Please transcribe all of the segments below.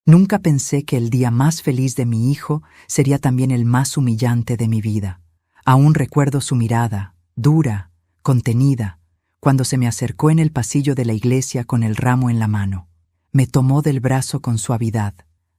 Nunca pensé que el día más feliz de mi hijo sería también el más humillante de mi vida. Aún recuerdo su mirada, dura, contenida, cuando se me acercó en el pasillo de la iglesia con el ramo en la mano. Me tomó del brazo con suavidad,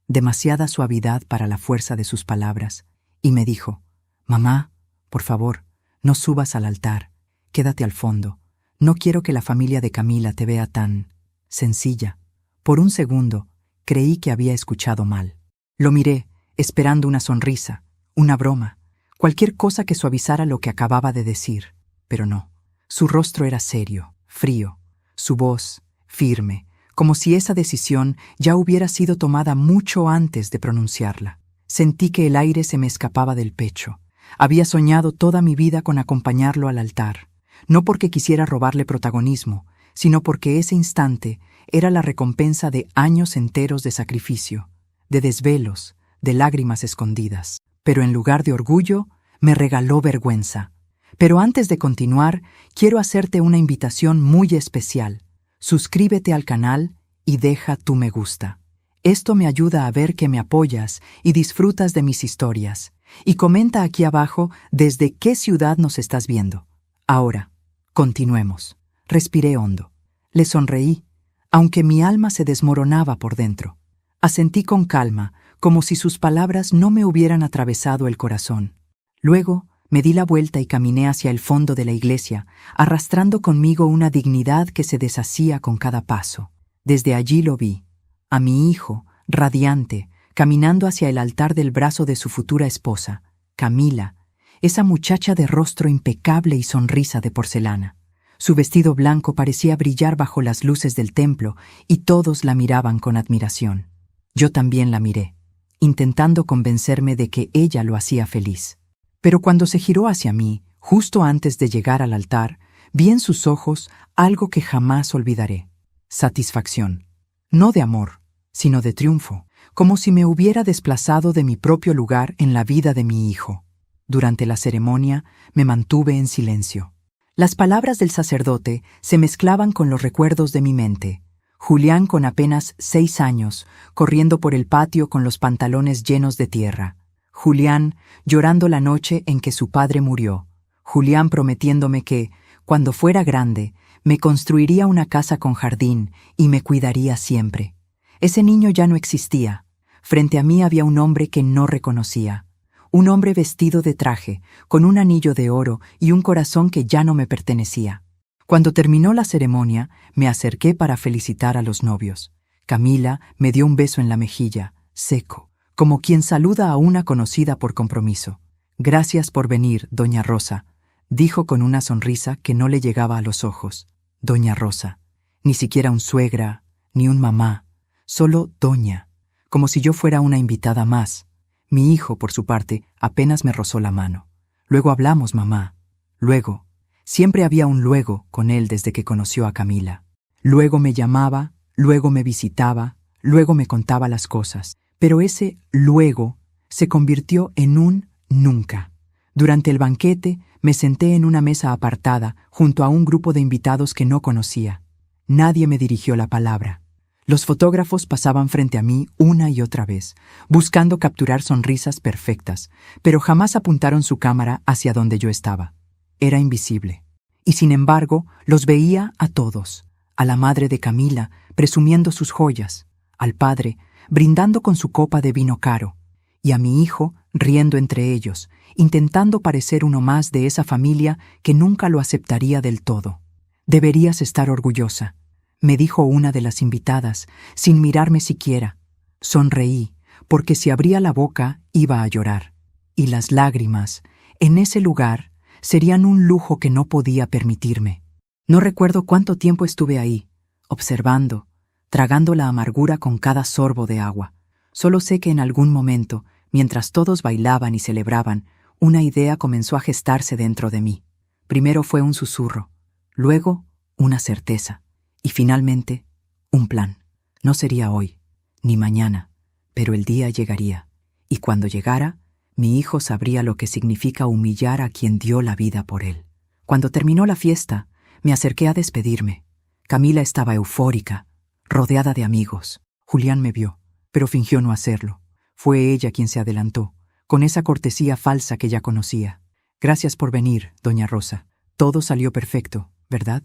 demasiada suavidad para la fuerza de sus palabras, y me dijo: «Mamá, por favor, no subas al altar, quédate al fondo. No quiero que la familia de Camila te vea tan sencilla». Por un segundo, creí que había escuchado mal. Lo miré, esperando una sonrisa, una broma, cualquier cosa que suavizara lo que acababa de decir, pero no. Su rostro era serio, frío, su voz firme, como si esa decisión ya hubiera sido tomada mucho antes de pronunciarla. Sentí que el aire se me escapaba del pecho. Había soñado toda mi vida con acompañarlo al altar, no porque quisiera robarle protagonismo, sino porque ese instante era la recompensa de años enteros de sacrificio, de desvelos, de lágrimas escondidas. Pero en lugar de orgullo, me regaló vergüenza. Pero antes de continuar, quiero hacerte una invitación muy especial. Suscríbete al canal y deja tu me gusta. Esto me ayuda a ver que me apoyas y disfrutas de mis historias. Y comenta aquí abajo desde qué ciudad nos estás viendo. Ahora, continuemos. Respiré hondo. Le sonreí, aunque mi alma se desmoronaba por dentro. Asentí con calma, como si sus palabras no me hubieran atravesado el corazón. Luego me di la vuelta y caminé hacia el fondo de la iglesia, arrastrando conmigo una dignidad que se deshacía con cada paso. Desde allí lo vi, a mi hijo, radiante, caminando hacia el altar del brazo de su futura esposa, Camila, esa muchacha de rostro impecable y sonrisa de porcelana. Su vestido blanco parecía brillar bajo las luces del templo y todos la miraban con admiración. Yo también la miré, intentando convencerme de que ella lo hacía feliz. Pero cuando se giró hacia mí, justo antes de llegar al altar, vi en sus ojos algo que jamás olvidaré: satisfacción. No de amor, sino de triunfo, como si me hubiera desplazado de mi propio lugar en la vida de mi hijo. Durante la ceremonia me mantuve en silencio. Las palabras del sacerdote se mezclaban con los recuerdos de mi mente. Julián con apenas 6 años, corriendo por el patio con los pantalones llenos de tierra. Julián llorando la noche en que su padre murió. Julián prometiéndome que, cuando fuera grande, me construiría una casa con jardín y me cuidaría siempre. Ese niño ya no existía. Frente a mí había un hombre que no reconocía. Un hombre vestido de traje, con un anillo de oro y un corazón que ya no me pertenecía. Cuando terminó la ceremonia, me acerqué para felicitar a los novios. Camila me dio un beso en la mejilla, seco, como quien saluda a una conocida por compromiso. «Gracias por venir, doña Rosa», dijo con una sonrisa que no le llegaba a los ojos. Doña Rosa, ni siquiera un suegra, ni un mamá, solo doña, como si yo fuera una invitada más. Mi hijo, por su parte, apenas me rozó la mano. «Luego hablamos, mamá». Luego. Siempre había un luego con él desde que conoció a Camila. Luego me llamaba, luego me visitaba, luego me contaba las cosas. Pero ese luego se convirtió en un nunca. Durante el banquete me senté en una mesa apartada junto a un grupo de invitados que no conocía. Nadie me dirigió la palabra. Los fotógrafos pasaban frente a mí una y otra vez, buscando capturar sonrisas perfectas, pero jamás apuntaron su cámara hacia donde yo estaba. Era invisible. Y sin embargo, los veía a todos. A la madre de Camila, presumiendo sus joyas, al padre, brindando con su copa de vino caro, y a mi hijo, riendo entre ellos, intentando parecer uno más de esa familia que nunca lo aceptaría del todo. «Deberías estar orgullosa», me dijo una de las invitadas, sin mirarme siquiera. Sonreí, porque si abría la boca iba a llorar. Y las lágrimas, en ese lugar, serían un lujo que no podía permitirme. No recuerdo cuánto tiempo estuve ahí, observando, tragando la amargura con cada sorbo de agua. Solo sé que en algún momento, mientras todos bailaban y celebraban, una idea comenzó a gestarse dentro de mí. Primero fue un susurro, luego una certeza, y finalmente un plan. No sería hoy, ni mañana, pero el día llegaría, y cuando llegara, mi hijo sabría lo que significa humillar a quien dio la vida por él. Cuando terminó la fiesta, me acerqué a despedirme. Camila estaba eufórica, rodeada de amigos. Julián me vio, pero fingió no hacerlo. Fue ella quien se adelantó, con esa cortesía falsa que ya conocía. «Gracias por venir, doña Rosa. Todo salió perfecto, ¿verdad?»,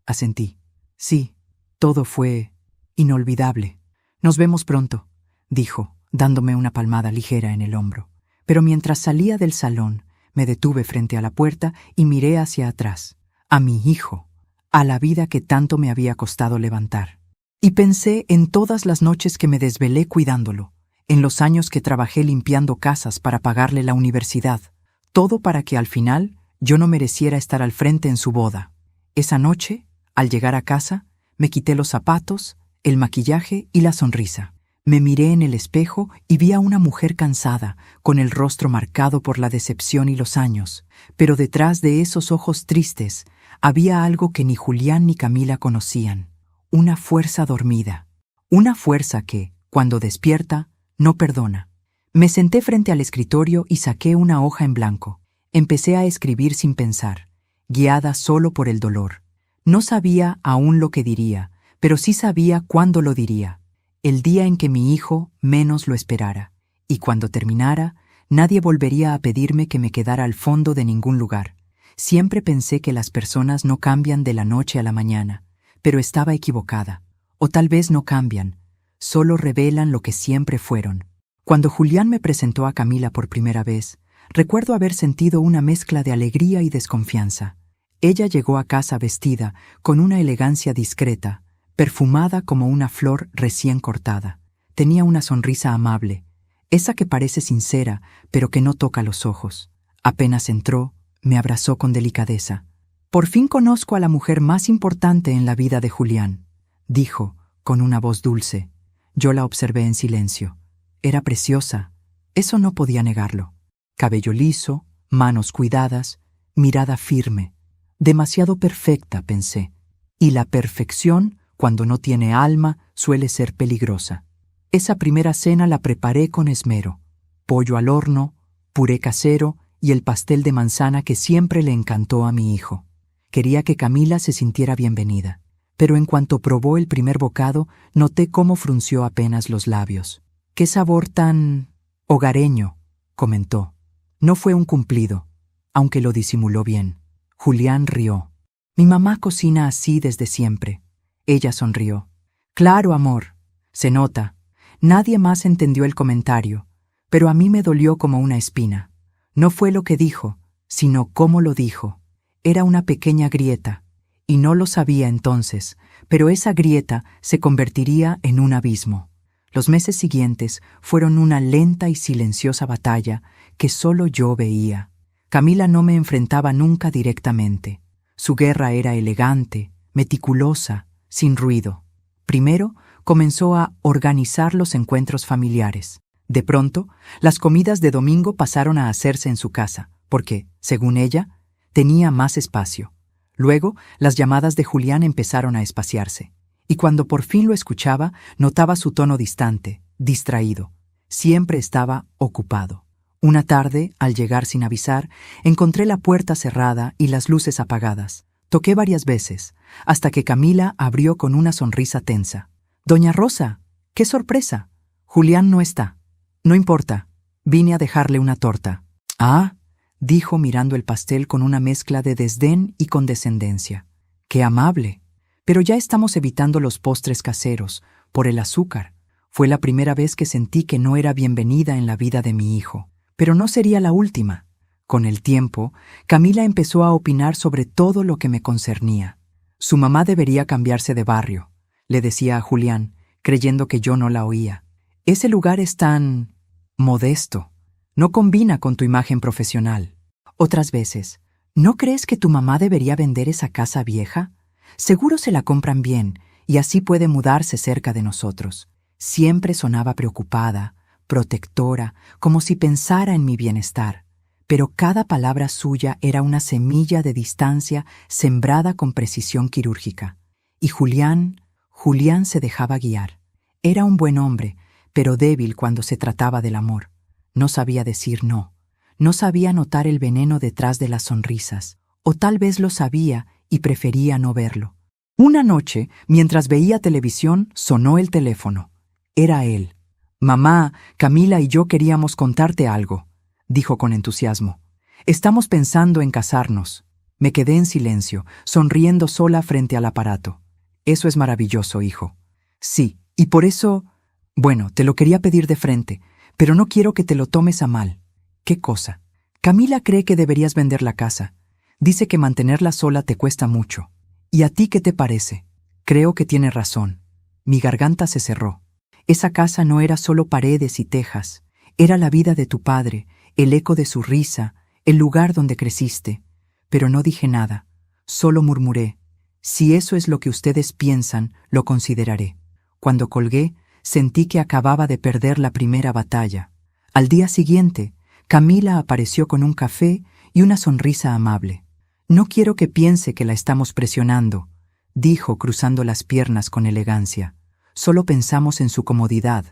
asentí. «Sí, todo fue inolvidable. Nos vemos pronto», dijo, dándome una palmada ligera en el hombro. Pero mientras salía del salón, me detuve frente a la puerta y miré hacia atrás, a mi hijo, a la vida que tanto me había costado levantar. Y pensé en todas las noches que me desvelé cuidándolo, en los años que trabajé limpiando casas para pagarle la universidad, todo para que al final yo no mereciera estar al frente en su boda. Esa noche, al llegar a casa, me quité los zapatos, el maquillaje y la sonrisa. Me miré en el espejo y vi a una mujer cansada, con el rostro marcado por la decepción y los años, pero detrás de esos ojos tristes había algo que ni Julián ni Camila conocían, una fuerza dormida, una fuerza que, cuando despierta, no perdona. Me senté frente al escritorio y saqué una hoja en blanco. Empecé a escribir sin pensar, guiada solo por el dolor. No sabía aún lo que diría, pero sí sabía cuándo lo diría. El día en que mi hijo menos lo esperara. Y cuando terminara, nadie volvería a pedirme que me quedara al fondo de ningún lugar. Siempre pensé que las personas no cambian de la noche a la mañana, pero estaba equivocada. O tal vez no cambian, solo revelan lo que siempre fueron. Cuando Julián me presentó a Camila por primera vez, recuerdo haber sentido una mezcla de alegría y desconfianza. Ella llegó a casa vestida con una elegancia discreta, perfumada como una flor recién cortada. Tenía una sonrisa amable, esa que parece sincera, pero que no toca los ojos. Apenas entró, me abrazó con delicadeza. «Por fin conozco a la mujer más importante en la vida de Julián», dijo, con una voz dulce. Yo la observé en silencio. Era preciosa, eso no podía negarlo. Cabello liso, manos cuidadas, mirada firme. Demasiado perfecta, pensé. Y la perfección, cuando no tiene alma, suele ser peligrosa. Esa primera cena la preparé con esmero. Pollo al horno, puré casero y el pastel de manzana que siempre le encantó a mi hijo. Quería que Camila se sintiera bienvenida. Pero en cuanto probó el primer bocado, noté cómo frunció apenas los labios. «Qué sabor tan hogareño», comentó. No fue un cumplido, aunque lo disimuló bien. Julián rió. «Mi mamá cocina así desde siempre». Ella sonrió. «Claro, amor. Se nota». Nadie más entendió el comentario, pero a mí me dolió como una espina. No fue lo que dijo, sino cómo lo dijo. Era una pequeña grieta, y no lo sabía entonces, pero esa grieta se convertiría en un abismo. Los meses siguientes fueron una lenta y silenciosa batalla que solo yo veía. Camila no me enfrentaba nunca directamente. Su guerra era elegante, meticulosa, sin ruido. Primero comenzó a organizar los encuentros familiares. De pronto, las comidas de domingo pasaron a hacerse en su casa, porque, según ella, tenía más espacio. Luego, las llamadas de Julián empezaron a espaciarse. Y cuando por fin lo escuchaba, notaba su tono distante, distraído. Siempre estaba ocupado. Una tarde, al llegar sin avisar, encontré la puerta cerrada y las luces apagadas. Toqué varias veces, hasta que Camila abrió con una sonrisa tensa. «Doña Rosa, ¡qué sorpresa! Julián no está». «No importa, vine a dejarle una torta». «Ah», dijo mirando el pastel con una mezcla de desdén y condescendencia. «Qué amable. Pero ya estamos evitando los postres caseros, por el azúcar». Fue la primera vez que sentí que no era bienvenida en la vida de mi hijo. Pero no sería la última. Con el tiempo, Camila empezó a opinar sobre todo lo que me concernía. Su mamá debería cambiarse de barrio, le decía a Julián, creyendo que yo no la oía. Ese lugar es tan modesto. No combina con tu imagen profesional. Otras veces, ¿no crees que tu mamá debería vender esa casa vieja? Seguro se la compran bien y así puede mudarse cerca de nosotros. Siempre sonaba preocupada, protectora, como si pensara en mi bienestar. Pero cada palabra suya era una semilla de distancia sembrada con precisión quirúrgica. Y Julián se dejaba guiar. Era un buen hombre, pero débil cuando se trataba del amor. No sabía decir no. No sabía notar el veneno detrás de las sonrisas. O tal vez lo sabía y prefería no verlo. Una noche, mientras veía televisión, sonó el teléfono. Era él. Mamá, Camila y yo queríamos contarte algo, dijo con entusiasmo. Estamos pensando en casarnos. Me quedé en silencio, sonriendo sola frente al aparato. Eso es maravilloso, hijo. Sí, y por eso... Bueno, te lo quería pedir de frente, pero no quiero que te lo tomes a mal. ¿Qué cosa? Camila cree que deberías vender la casa. Dice que mantenerla sola te cuesta mucho. ¿Y a ti qué te parece? Creo que tiene razón. Mi garganta se cerró. Esa casa no era solo paredes y tejas. Era la vida de tu padre, el eco de su risa, el lugar donde creciste. Pero no dije nada. Solo murmuré. Si eso es lo que ustedes piensan, lo consideraré. Cuando colgué, sentí que acababa de perder la primera batalla. Al día siguiente, Camila apareció con un café y una sonrisa amable. No quiero que piense que la estamos presionando, dijo cruzando las piernas con elegancia. Solo pensamos en su comodidad.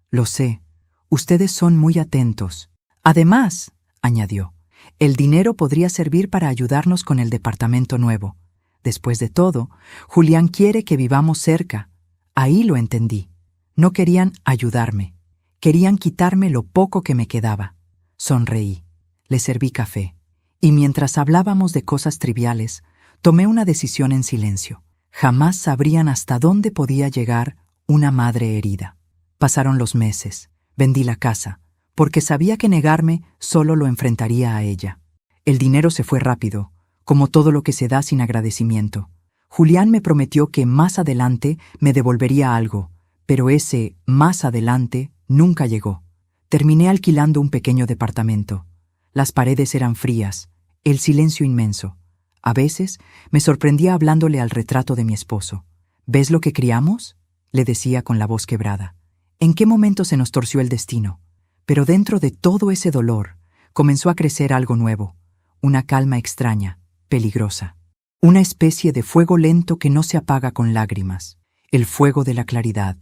Lo sé. Ustedes son muy atentos. Además, añadió, el dinero podría servir para ayudarnos con el departamento nuevo. Después de todo, Julián quiere que vivamos cerca. Ahí lo entendí. No querían ayudarme. Querían quitarme lo poco que me quedaba. Sonreí. Le serví café. Y mientras hablábamos de cosas triviales, tomé una decisión en silencio. Jamás sabrían hasta dónde podía llegar una madre herida. Pasaron los meses. Vendí la casa, porque sabía que negarme solo lo enfrentaría a ella. El dinero se fue rápido, como todo lo que se da sin agradecimiento. Julián me prometió que más adelante me devolvería algo, pero ese más adelante nunca llegó. Terminé alquilando un pequeño departamento. Las paredes eran frías, el silencio inmenso. A veces me sorprendía hablándole al retrato de mi esposo. ¿Ves lo que criamos?, le decía con la voz quebrada. ¿En qué momento se nos torció el destino? Pero dentro de todo ese dolor comenzó a crecer algo nuevo, una calma extraña, peligrosa. Una especie de fuego lento que no se apaga con lágrimas. El fuego de la claridad,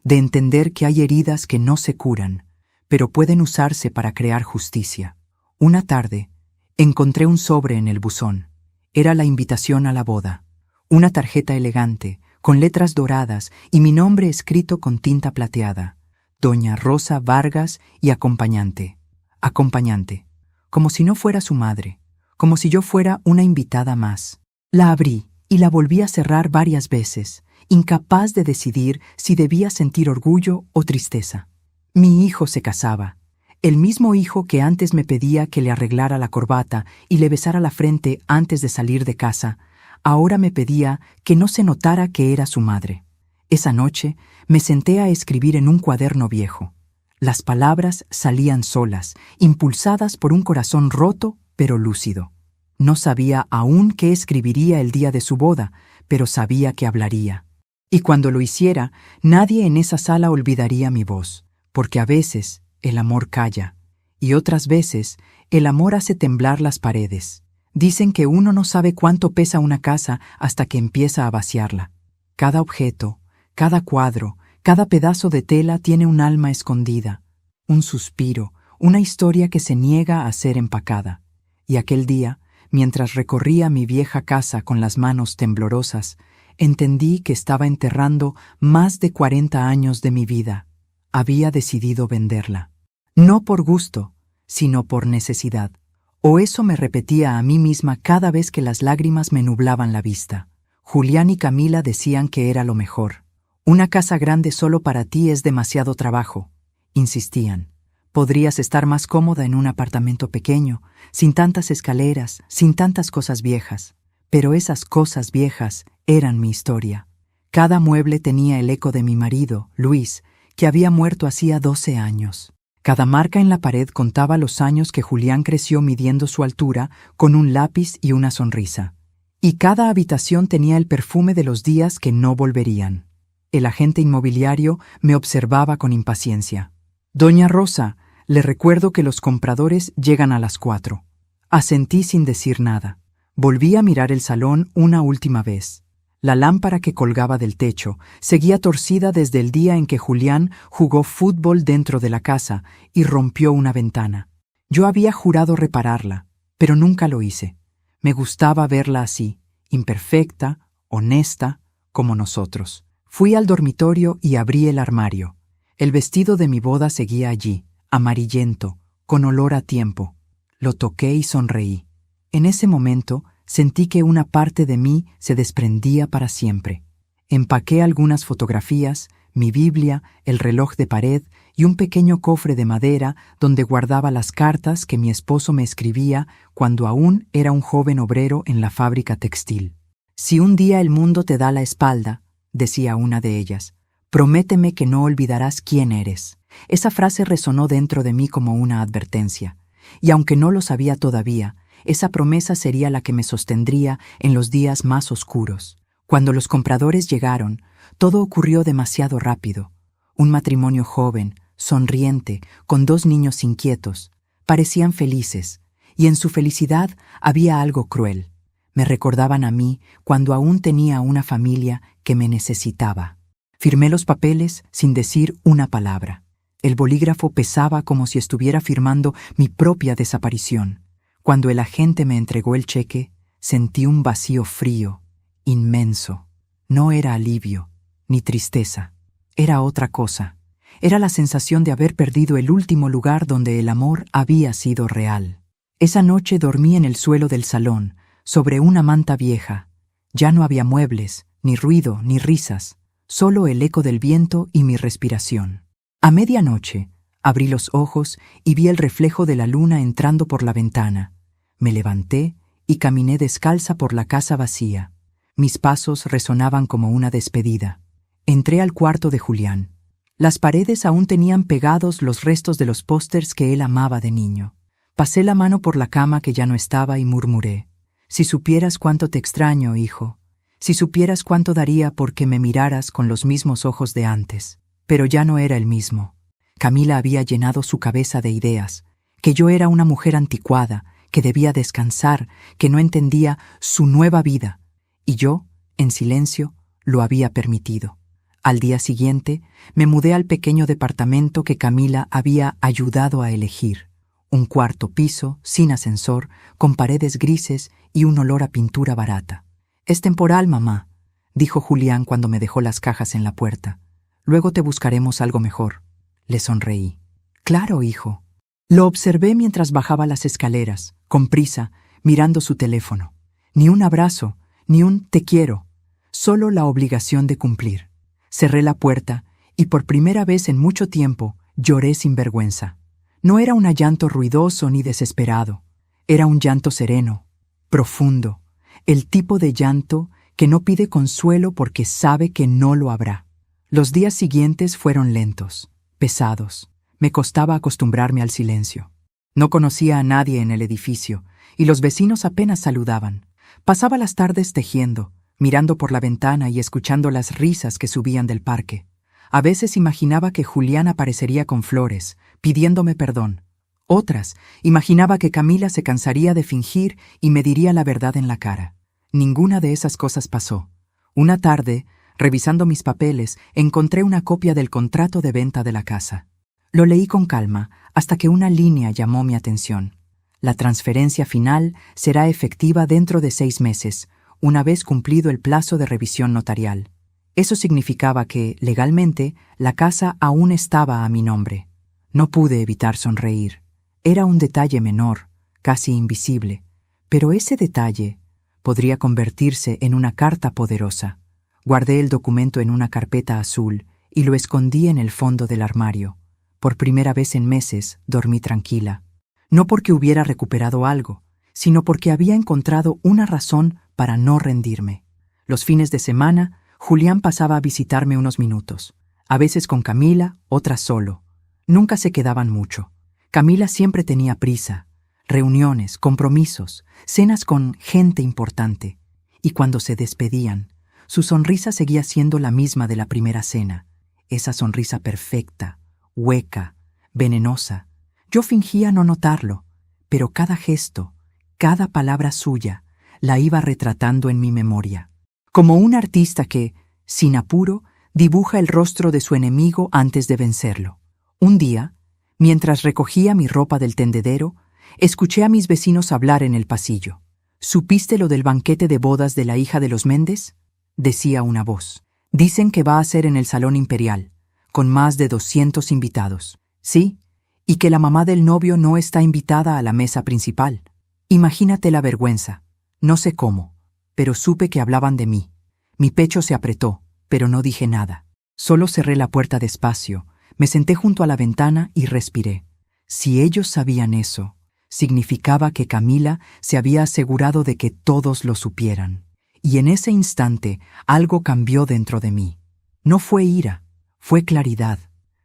de entender que hay heridas que no se curan, pero pueden usarse para crear justicia. Una tarde, encontré un sobre en el buzón. Era la invitación a la boda. Una tarjeta elegante, con letras doradas y mi nombre escrito con tinta plateada. Doña Rosa Vargas y acompañante. Acompañante. Como si no fuera su madre. Como si yo fuera una invitada más. La abrí y la volví a cerrar varias veces, incapaz de decidir si debía sentir orgullo o tristeza. Mi hijo se casaba. El mismo hijo que antes me pedía que le arreglara la corbata y le besara la frente antes de salir de casa, ahora me pedía que no se notara que era su madre. Esa noche me senté a escribir en un cuaderno viejo. Las palabras salían solas, impulsadas por un corazón roto pero lúcido. No sabía aún qué escribiría el día de su boda, pero sabía que hablaría. Y cuando lo hiciera, nadie en esa sala olvidaría mi voz, porque a veces el amor calla, y otras veces el amor hace temblar las paredes. Dicen que uno no sabe cuánto pesa una casa hasta que empieza a vaciarla. Cada objeto, cada cuadro, cada pedazo de tela tiene un alma escondida, un suspiro, una historia que se niega a ser empacada. Y aquel día, mientras recorría mi vieja casa con las manos temblorosas, entendí que estaba enterrando más de 40 años de mi vida. Había decidido venderla. No por gusto, sino por necesidad. O eso me repetía a mí misma cada vez que las lágrimas me nublaban la vista. Julián y Camila decían que era lo mejor. Una casa grande solo para ti es demasiado trabajo, insistían. Podrías estar más cómoda en un apartamento pequeño, sin tantas escaleras, sin tantas cosas viejas. Pero esas cosas viejas eran mi historia. Cada mueble tenía el eco de mi marido, Luis, que había muerto hacía 12 años. Cada marca en la pared contaba los años que Julián creció midiendo su altura con un lápiz y una sonrisa. Y cada habitación tenía el perfume de los días que no volverían. El agente inmobiliario me observaba con impaciencia. «Doña Rosa, le recuerdo que los compradores llegan a las 4». Asentí sin decir nada. Volví a mirar el salón una última vez. La lámpara que colgaba del techo seguía torcida desde el día en que Julián jugó fútbol dentro de la casa y rompió una ventana. Yo había jurado repararla, pero nunca lo hice. Me gustaba verla así, imperfecta, honesta, como nosotros. Fui al dormitorio y abrí el armario. El vestido de mi boda seguía allí, amarillento, con olor a tiempo. Lo toqué y sonreí. En ese momento sentí que una parte de mí se desprendía para siempre. Empaqué algunas fotografías, mi Biblia, el reloj de pared y un pequeño cofre de madera donde guardaba las cartas que mi esposo me escribía cuando aún era un joven obrero en la fábrica textil. «Si un día el mundo te da la espalda», decía una de ellas, «prométeme que no olvidarás quién eres». Esa frase resonó dentro de mí como una advertencia, y aunque no lo sabía todavía, esa promesa sería la que me sostendría en los días más oscuros. Cuando los compradores llegaron, todo ocurrió demasiado rápido. Un matrimonio joven, sonriente, con 2 niños inquietos. Parecían felices, y en su felicidad había algo cruel. Me recordaban a mí cuando aún tenía una familia que me necesitaba. Firmé los papeles sin decir una palabra. El bolígrafo pesaba como si estuviera firmando mi propia desaparición. Cuando el agente me entregó el cheque, sentí un vacío frío, inmenso. No era alivio, ni tristeza. Era otra cosa. Era la sensación de haber perdido el último lugar donde el amor había sido real. Esa noche dormí en el suelo del salón, sobre una manta vieja. Ya no había muebles, ni ruido, ni risas, solo el eco del viento y mi respiración. A medianoche, abrí los ojos y vi el reflejo de la luna entrando por la ventana. Me levanté y caminé descalza por la casa vacía. Mis pasos resonaban como una despedida. Entré al cuarto de Julián. Las paredes aún tenían pegados los restos de los pósters que él amaba de niño. Pasé la mano por la cama que ya no estaba y murmuré: «Si supieras cuánto te extraño, hijo. Si supieras cuánto daría porque me miraras con los mismos ojos de antes». Pero ya no era el mismo. Camila había llenado su cabeza de ideas, que yo era una mujer anticuada, que debía descansar, que no entendía su nueva vida. Y yo, en silencio, lo había permitido. Al día siguiente, me mudé al pequeño departamento que Camila había ayudado a elegir. Un cuarto piso, sin ascensor, con paredes grises y un olor a pintura barata. «Es temporal, mamá», dijo Julián cuando me dejó las cajas en la puerta. «Luego te buscaremos algo mejor». Le sonreí. «Claro, hijo». Lo observé mientras bajaba las escaleras, con prisa, mirando su teléfono. Ni un abrazo, ni un «te quiero», solo la obligación de cumplir. Cerré la puerta y por primera vez en mucho tiempo lloré sin vergüenza. No era un llanto ruidoso ni desesperado. Era un llanto sereno, profundo, el tipo de llanto que no pide consuelo porque sabe que no lo habrá. Los días siguientes fueron lentos, pesados. Me costaba acostumbrarme al silencio. No conocía a nadie en el edificio, y los vecinos apenas saludaban. Pasaba las tardes tejiendo, mirando por la ventana y escuchando las risas que subían del parque. A veces imaginaba que Julián aparecería con flores, pidiéndome perdón. Otras, imaginaba que Camila se cansaría de fingir y me diría la verdad en la cara. Ninguna de esas cosas pasó. Una tarde, revisando mis papeles, encontré una copia del contrato de venta de la casa. Lo leí con calma hasta que una línea llamó mi atención. La transferencia final será efectiva dentro de 6 meses, una vez cumplido el plazo de revisión notarial. Eso significaba que, legalmente, la casa aún estaba a mi nombre. No pude evitar sonreír. Era un detalle menor, casi invisible, pero ese detalle podría convertirse en una carta poderosa. Guardé el documento en una carpeta azul y lo escondí en el fondo del armario. Por primera vez en meses dormí tranquila. No porque hubiera recuperado algo, sino porque había encontrado una razón para no rendirme. Los fines de semana, Julián pasaba a visitarme unos minutos. A veces con Camila, otras solo. Nunca se quedaban mucho. Camila siempre tenía prisa. Reuniones, compromisos, cenas con gente importante. Y cuando se despedían, su sonrisa seguía siendo la misma de la primera cena. Esa sonrisa perfecta, hueca, venenosa. Yo fingía no notarlo, pero cada gesto, cada palabra suya, la iba retratando en mi memoria. Como un artista que, sin apuro, dibuja el rostro de su enemigo antes de vencerlo. Un día, mientras recogía mi ropa del tendedero, escuché a mis vecinos hablar en el pasillo. «¿Supiste lo del banquete de bodas de la hija de los Méndez?», decía una voz. «Dicen que va a ser en el Salón Imperial. con más de 200 invitados. Sí, y que la mamá del novio no está invitada a la mesa principal. Imagínate la vergüenza. No sé cómo, pero supe que hablaban de mí. Mi pecho se apretó, pero no dije nada. Solo cerré la puerta despacio, me senté junto a la ventana y respiré. Si ellos sabían eso, significaba que Camila se había asegurado de que todos lo supieran. Y en ese instante algo cambió dentro de mí. No fue ira, fue claridad.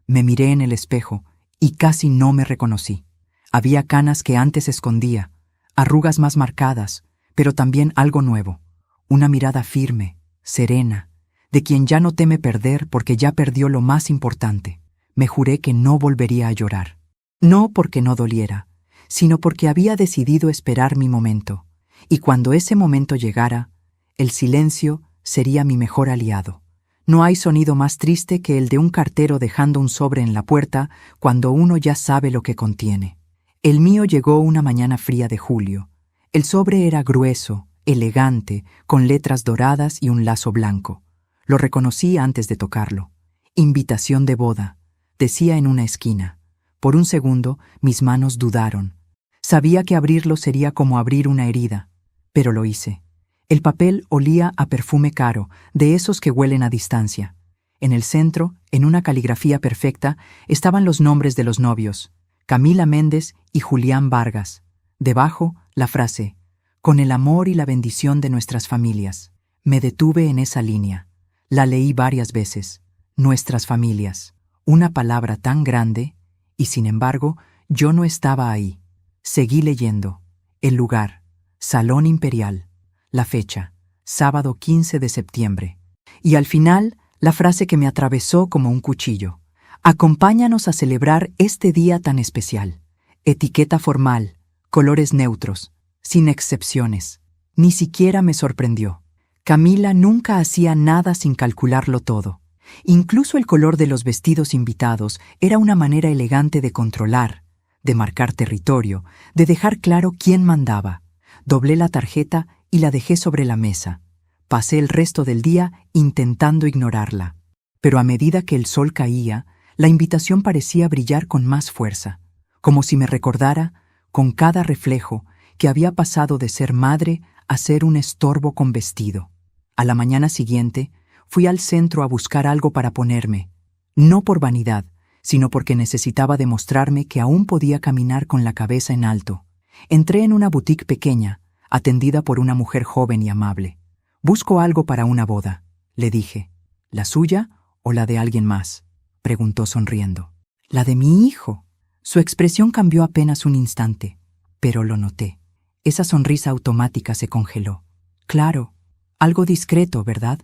Me miré en el espejo y casi no me reconocí. Había canas que antes escondía, arrugas más marcadas, pero también algo nuevo. Una mirada firme, serena, de quien ya no teme perder porque ya perdió lo más importante. Me juré que no volvería a llorar. No porque no doliera, sino porque había decidido esperar mi momento. Y cuando ese momento llegara, el silencio sería mi mejor aliado. No hay sonido más triste que el de un cartero dejando un sobre en la puerta cuando uno ya sabe lo que contiene. El mío llegó una mañana fría de julio. El sobre era grueso, elegante, con letras doradas y un lazo blanco. Lo reconocí antes de tocarlo. Invitación de boda, decía en una esquina. Por un segundo, mis manos dudaron. Sabía que abrirlo sería como abrir una herida, pero lo hice. El papel olía a perfume caro, de esos que huelen a distancia. En el centro, en una caligrafía perfecta, estaban los nombres de los novios, Camila Méndez y Julián Vargas. Debajo, la frase, con el amor y la bendición de nuestras familias. Me detuve en esa línea. La leí varias veces. Nuestras familias. Una palabra tan grande, y sin embargo, yo no estaba ahí. Seguí leyendo. El lugar, Salón Imperial. La fecha, sábado 15 de septiembre. Y al final, la frase que me atravesó como un cuchillo. Acompáñanos a celebrar este día tan especial. Etiqueta formal, colores neutros, sin excepciones. Ni siquiera me sorprendió. Camila nunca hacía nada sin calcularlo todo. Incluso el color de los vestidos invitados era una manera elegante de controlar, de marcar territorio, de dejar claro quién mandaba. Doblé la tarjeta y la dejé sobre la mesa. Pasé el resto del día intentando ignorarla. Pero a medida que el sol caía, la invitación parecía brillar con más fuerza, como si me recordara, con cada reflejo, que había pasado de ser madre a ser un estorbo con vestido. A la mañana siguiente, fui al centro a buscar algo para ponerme, no por vanidad, sino porque necesitaba demostrarme que aún podía caminar con la cabeza en alto. Entré en una boutique pequeña, atendida por una mujer joven y amable. «Busco algo para una boda», le dije. «¿La suya o la de alguien más?», preguntó sonriendo. «La de mi hijo». Su expresión cambió apenas un instante, pero lo noté. Esa sonrisa automática se congeló. «Claro, algo discreto, ¿verdad?»,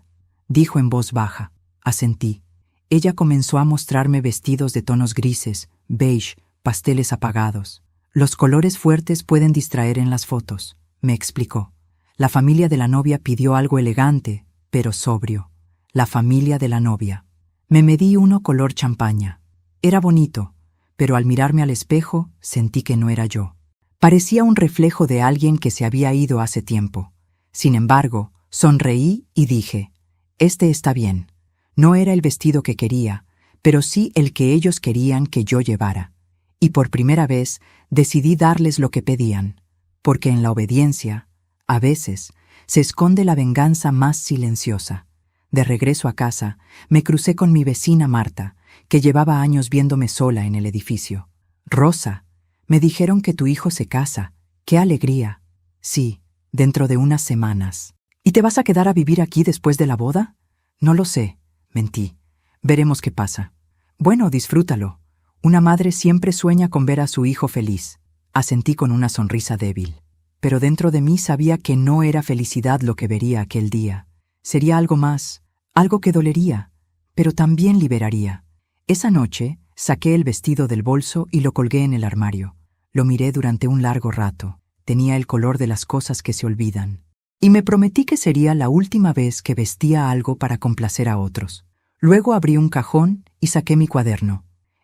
dijo en voz baja. Asentí. Ella comenzó a mostrarme vestidos de tonos grises, beige, pasteles apagados. «Los colores fuertes pueden distraer en las fotos», me explicó. La familia de la novia pidió algo elegante, pero sobrio. La familia de la novia. Me medí uno color champaña. Era bonito, pero al mirarme al espejo sentí que no era yo. Parecía un reflejo de alguien que se había ido hace tiempo. Sin embargo, sonreí y dije, «Este está bien». No era el vestido que quería, pero sí el que ellos querían que yo llevara. Y por primera vez decidí darles lo que pedían, porque en la obediencia, a veces, se esconde la venganza más silenciosa. De regreso a casa, me crucé con mi vecina Marta, que llevaba años viéndome sola en el edificio. «Rosa, me dijeron que tu hijo se casa. ¡Qué alegría!». «Sí, dentro de unas semanas». «¿Y te vas a quedar a vivir aquí después de la boda?». «No lo sé», mentí. «Veremos qué pasa». «Bueno, disfrútalo. Una madre siempre sueña con ver a su hijo feliz». Asentí con una sonrisa débil. Pero dentro de mí sabía que no era felicidad lo que vería aquel día. Sería algo más, algo que dolería, pero también liberaría. Esa noche saqué el vestido del bolso y lo colgué en el armario. Lo miré durante un largo rato. Tenía el color de las cosas que se olvidan. Y me prometí que sería la última vez que vestía algo para complacer a otros. Luego abrí un cajón y saqué mi cuaderno.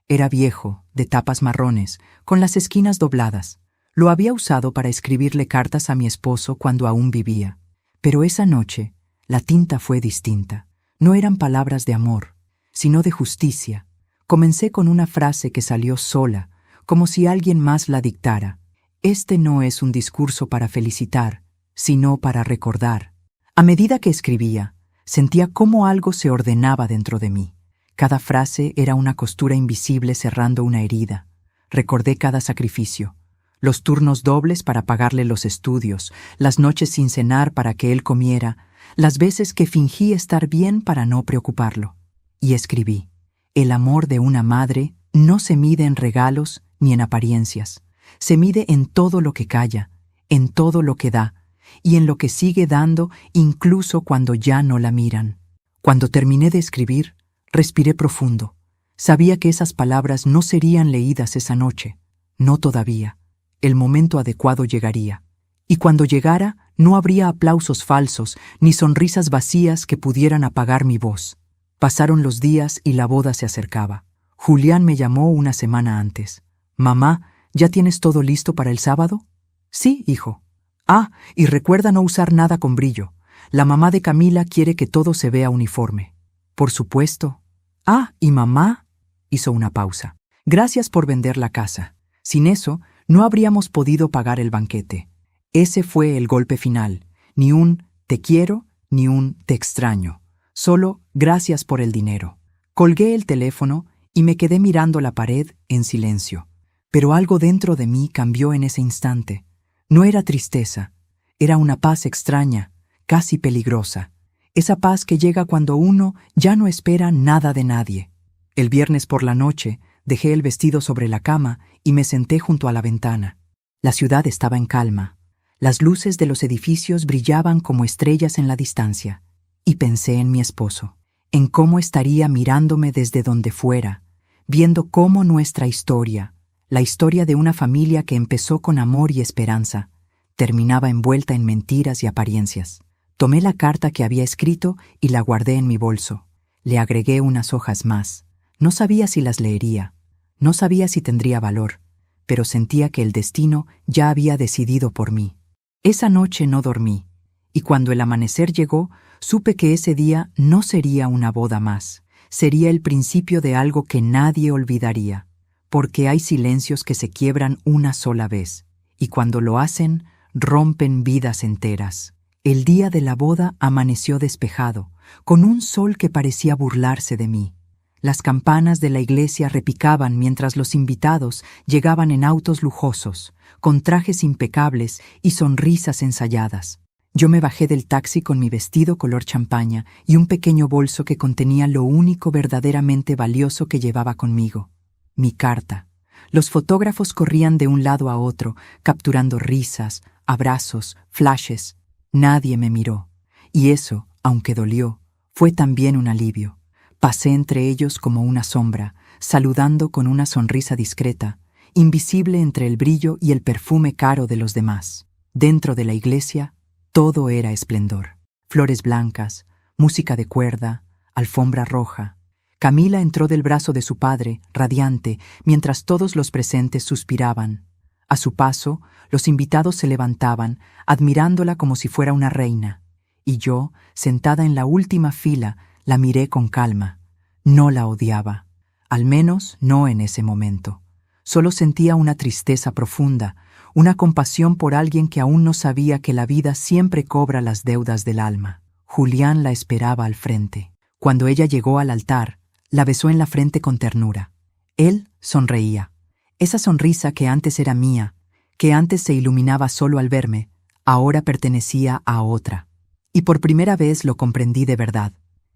Era viejo, de tapas marrones, con las esquinas dobladas. Lo había usado para escribirle cartas a mi esposo cuando aún vivía. Pero esa noche, la tinta fue distinta. No eran palabras de amor, sino de justicia. Comencé con una frase que salió sola, como si alguien más la dictara. Este no es un discurso para felicitar, sino para recordar. A medida que escribía, sentía cómo algo se ordenaba dentro de mí. Cada frase era una costura invisible cerrando una herida. Recordé cada sacrificio. Los turnos dobles para pagarle los estudios, las noches sin cenar para que él comiera, las veces que fingí estar bien para no preocuparlo. Y escribí: el amor de una madre no se mide en regalos ni en apariencias. Se mide en todo lo que calla, en todo lo que da, y en lo que sigue dando incluso cuando ya no la miran. Cuando terminé de escribir, respiré profundo. Sabía que esas palabras no serían leídas esa noche. No todavía. El momento adecuado llegaría. Y cuando llegara, no habría aplausos falsos ni sonrisas vacías que pudieran apagar mi voz. Pasaron los días y la boda se acercaba. Julián me llamó una semana antes. «Mamá, ¿ya tienes todo listo para el sábado?» «Sí, hijo». «Ah, y recuerda no usar nada con brillo. La mamá de Camila quiere que todo se vea uniforme». «Por supuesto». «Ah, ¿y mamá?» Hizo una pausa. «Gracias por vender la casa. Sin eso, no habríamos podido pagar el banquete». Ese fue el golpe final. Ni un «te quiero» ni un «te extraño». Solo «gracias por el dinero». Colgué el teléfono y me quedé mirando la pared en silencio. Pero algo dentro de mí cambió en ese instante. No era tristeza, era una paz extraña, casi peligrosa. Esa paz que llega cuando uno ya no espera nada de nadie. El viernes por la noche dejé el vestido sobre la cama y me senté junto a la ventana. La ciudad estaba en calma. Las luces de los edificios brillaban como estrellas en la distancia. Y pensé en mi esposo, en cómo estaría mirándome desde donde fuera, viendo cómo nuestra historia, la historia de una familia que empezó con amor y esperanza, terminaba envuelta en mentiras y apariencias. Tomé la carta que había escrito y la guardé en mi bolso. Le agregué unas hojas más. No sabía si las leería, no sabía si tendría valor, pero sentía que el destino ya había decidido por mí. Esa noche no dormí, y cuando el amanecer llegó, supe que ese día no sería una boda más, sería el principio de algo que nadie olvidaría, porque hay silencios que se quiebran una sola vez, y cuando lo hacen, rompen vidas enteras. El día de la boda amaneció despejado, con un sol que parecía burlarse de mí. Las campanas de la iglesia repicaban mientras los invitados llegaban en autos lujosos, con trajes impecables y sonrisas ensayadas. Yo me bajé del taxi con mi vestido color champaña y un pequeño bolso que contenía lo único verdaderamente valioso que llevaba conmigo: mi carta. Los fotógrafos corrían de un lado a otro, capturando risas, abrazos, flashes. Nadie me miró. Y eso, aunque dolió, fue también un alivio. Pasé entre ellos como una sombra, saludando con una sonrisa discreta, invisible entre el brillo y el perfume caro de los demás. Dentro de la iglesia, todo era esplendor. Flores blancas, música de cuerda, alfombra roja. Camila entró del brazo de su padre, radiante, mientras todos los presentes suspiraban. A su paso, los invitados se levantaban, admirándola como si fuera una reina. Y yo, sentada en la última fila, la miré con calma. No la odiaba, al menos no en ese momento. Solo sentía una tristeza profunda, una compasión por alguien que aún no sabía que la vida siempre cobra las deudas del alma. Julián la esperaba al frente. Cuando ella llegó al altar, la besó en la frente con ternura. Él sonreía. Esa sonrisa que antes era mía, que antes se iluminaba solo al verme, ahora pertenecía a otra. Y por primera vez lo comprendí de verdad.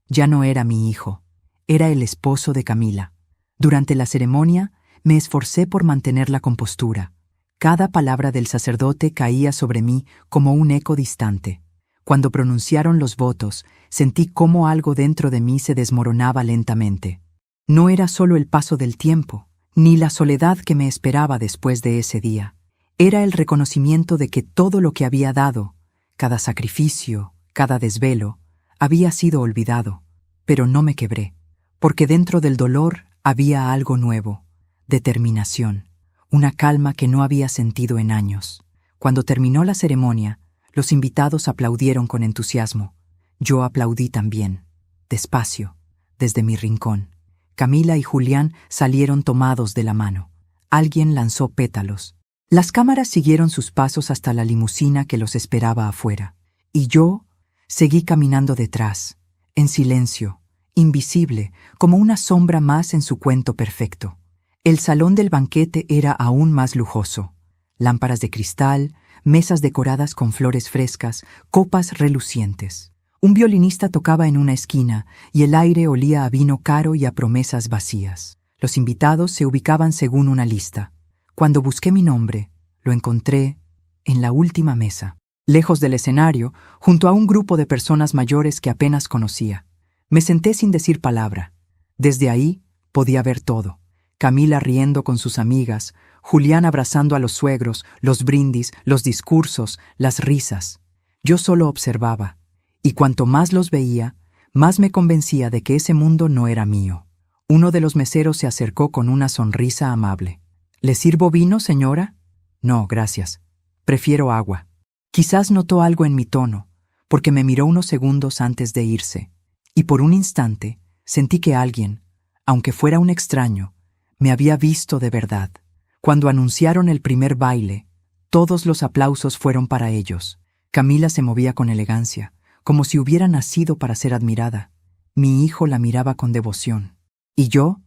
Ya no era mi hijo, era el esposo de Camila. Durante la ceremonia, me esforcé por mantener la compostura. Cada palabra del sacerdote caía sobre mí como un eco distante. Cuando pronunciaron los votos, sentí cómo algo dentro de mí se desmoronaba lentamente. No era solo el paso del tiempo, ni la soledad que me esperaba después de ese día. Era el reconocimiento de que todo lo que había dado, cada sacrificio, cada desvelo, había sido olvidado. Pero no me quebré, porque dentro del dolor había algo nuevo: determinación, una calma que no había sentido en años. Cuando terminó la ceremonia, los invitados aplaudieron con entusiasmo. Yo aplaudí también, despacio, desde mi rincón. Camila y Julián salieron tomados de la mano. Alguien lanzó pétalos. Las cámaras siguieron sus pasos hasta la limusina que los esperaba afuera. Y yo seguí caminando detrás, en silencio, invisible, como una sombra más en su cuento perfecto. El salón del banquete era aún más lujoso. Lámparas de cristal, mesas decoradas con flores frescas, copas relucientes. Un violinista tocaba en una esquina y el aire olía a vino caro y a promesas vacías. Los invitados se ubicaban según una lista. Cuando busqué mi nombre, lo encontré en la última mesa, lejos del escenario, junto a un grupo de personas mayores que apenas conocía. Me senté sin decir palabra. Desde ahí podía ver todo. Camila riendo con sus amigas, Julián abrazando a los suegros, los brindis, los discursos, las risas. Yo solo observaba, y cuanto más los veía, más me convencía de que ese mundo no era mío. Uno de los meseros se acercó con una sonrisa amable. ¿Le sirvo vino, señora? No, gracias. Prefiero agua. Quizás notó algo en mi tono, porque me miró unos segundos antes de irse, y por un instante sentí que alguien, aunque fuera un extraño, me había visto de verdad. Cuando anunciaron el primer baile, todos los aplausos fueron para ellos. Camila se movía con elegancia, como si hubiera nacido para ser admirada. Mi hijo la miraba con devoción. ¿Y yo?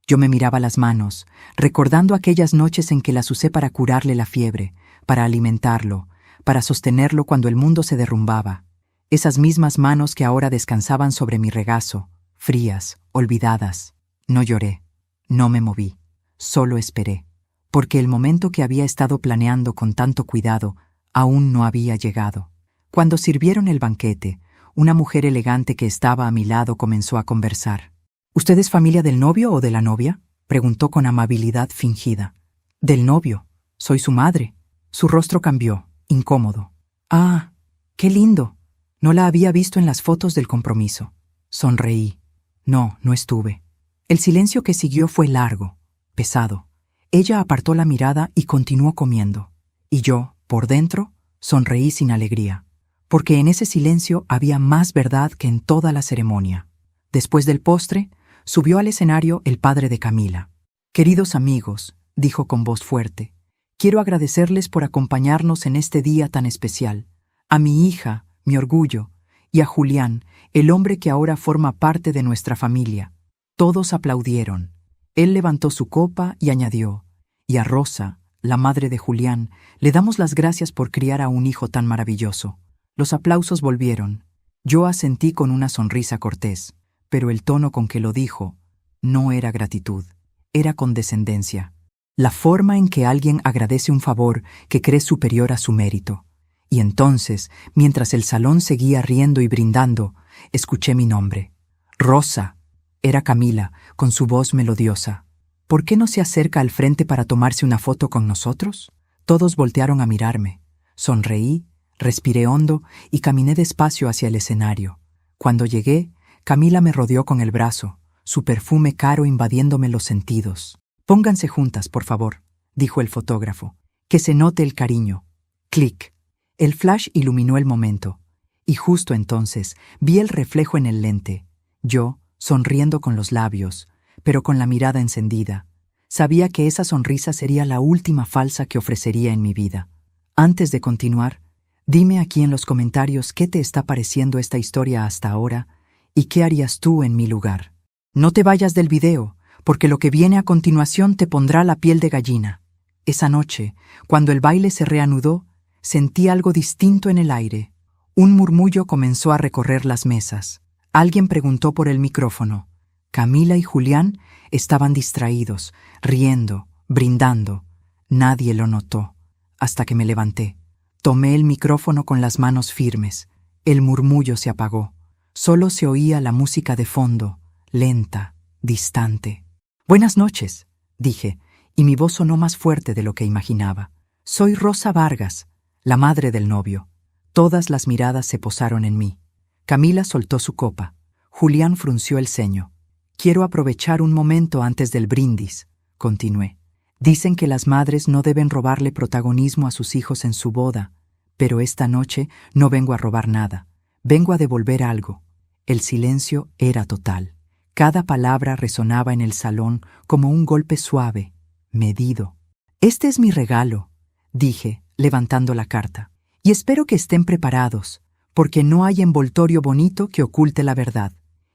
Yo me miraba las manos, recordando aquellas noches en que las usé para curarle la fiebre, para alimentarlo, para sostenerlo cuando el mundo se derrumbaba. Esas mismas manos que ahora descansaban sobre mi regazo, frías, olvidadas. No lloré, no me moví, solo esperé, porque el momento que había estado planeando con tanto cuidado aún no había llegado. Cuando sirvieron el banquete, una mujer elegante que estaba a mi lado comenzó a conversar. ¿Usted es familia del novio o de la novia?, preguntó con amabilidad fingida. Del novio. Soy su madre. Su rostro cambió, incómodo. Ah, qué lindo. No la había visto en las fotos del compromiso. Sonreí. No, no estuve. El silencio que siguió fue largo, pesado. Ella apartó la mirada y continuó comiendo. Y yo, por dentro, sonreí sin alegría, porque en ese silencio había más verdad que en toda la ceremonia. Después del postre, subió al escenario el padre de Camila. Queridos amigos, dijo con voz fuerte, quiero agradecerles por acompañarnos en este día tan especial. A mi hija, mi orgullo, y a Julián, el hombre que ahora forma parte de nuestra familia. Todos aplaudieron. Él levantó su copa y añadió, y a Rosa, la madre de Julián, le damos las gracias por criar a un hijo tan maravilloso. Los aplausos volvieron. Yo asentí con una sonrisa cortés, pero el tono con que lo dijo no era gratitud, era condescendencia. La forma en que alguien agradece un favor que cree superior a su mérito. Y entonces, mientras el salón seguía riendo y brindando, escuché mi nombre. Rosa. Era Camila, con su voz melodiosa. ¿Por qué no se acerca al frente para tomarse una foto con nosotros? Todos voltearon a mirarme. Sonreí, respiré hondo y caminé despacio hacia el escenario. Cuando llegué, Camila me rodeó con el brazo, su perfume caro invadiéndome los sentidos. Pónganse juntas, por favor, dijo el fotógrafo. Que se note el cariño. Clic. El flash iluminó el momento, y justo entonces vi el reflejo en el lente. Yo, sonriendo con los labios, pero con la mirada encendida. Sabía que esa sonrisa sería la última falsa que ofrecería en mi vida. Antes de continuar, dime aquí en los comentarios qué te está pareciendo esta historia hasta ahora y qué harías tú en mi lugar. No te vayas del video, porque lo que viene a continuación te pondrá la piel de gallina. Esa noche, cuando el baile se reanudó, sentí algo distinto en el aire. Un murmullo comenzó a recorrer las mesas. Alguien preguntó por el micrófono. Camila y Julián estaban distraídos, riendo, brindando. Nadie lo notó, hasta que me levanté. Tomé el micrófono con las manos firmes. El murmullo se apagó. Solo se oía la música de fondo, lenta, distante. Buenas noches, dije, y mi voz sonó más fuerte de lo que imaginaba. Soy Rosa Vargas, la madre del novio. Todas las miradas se posaron en mí. Camila soltó su copa. Julián frunció el ceño. Quiero aprovechar un momento antes del brindis, continué. Dicen que las madres no deben robarle protagonismo a sus hijos en su boda, pero esta noche no vengo a robar nada. Vengo a devolver algo. El silencio era total. Cada palabra resonaba en el salón como un golpe suave, medido. «Este es mi regalo», dije, levantando la carta. «Y espero que estén preparados, porque no hay envoltorio bonito que oculte la verdad».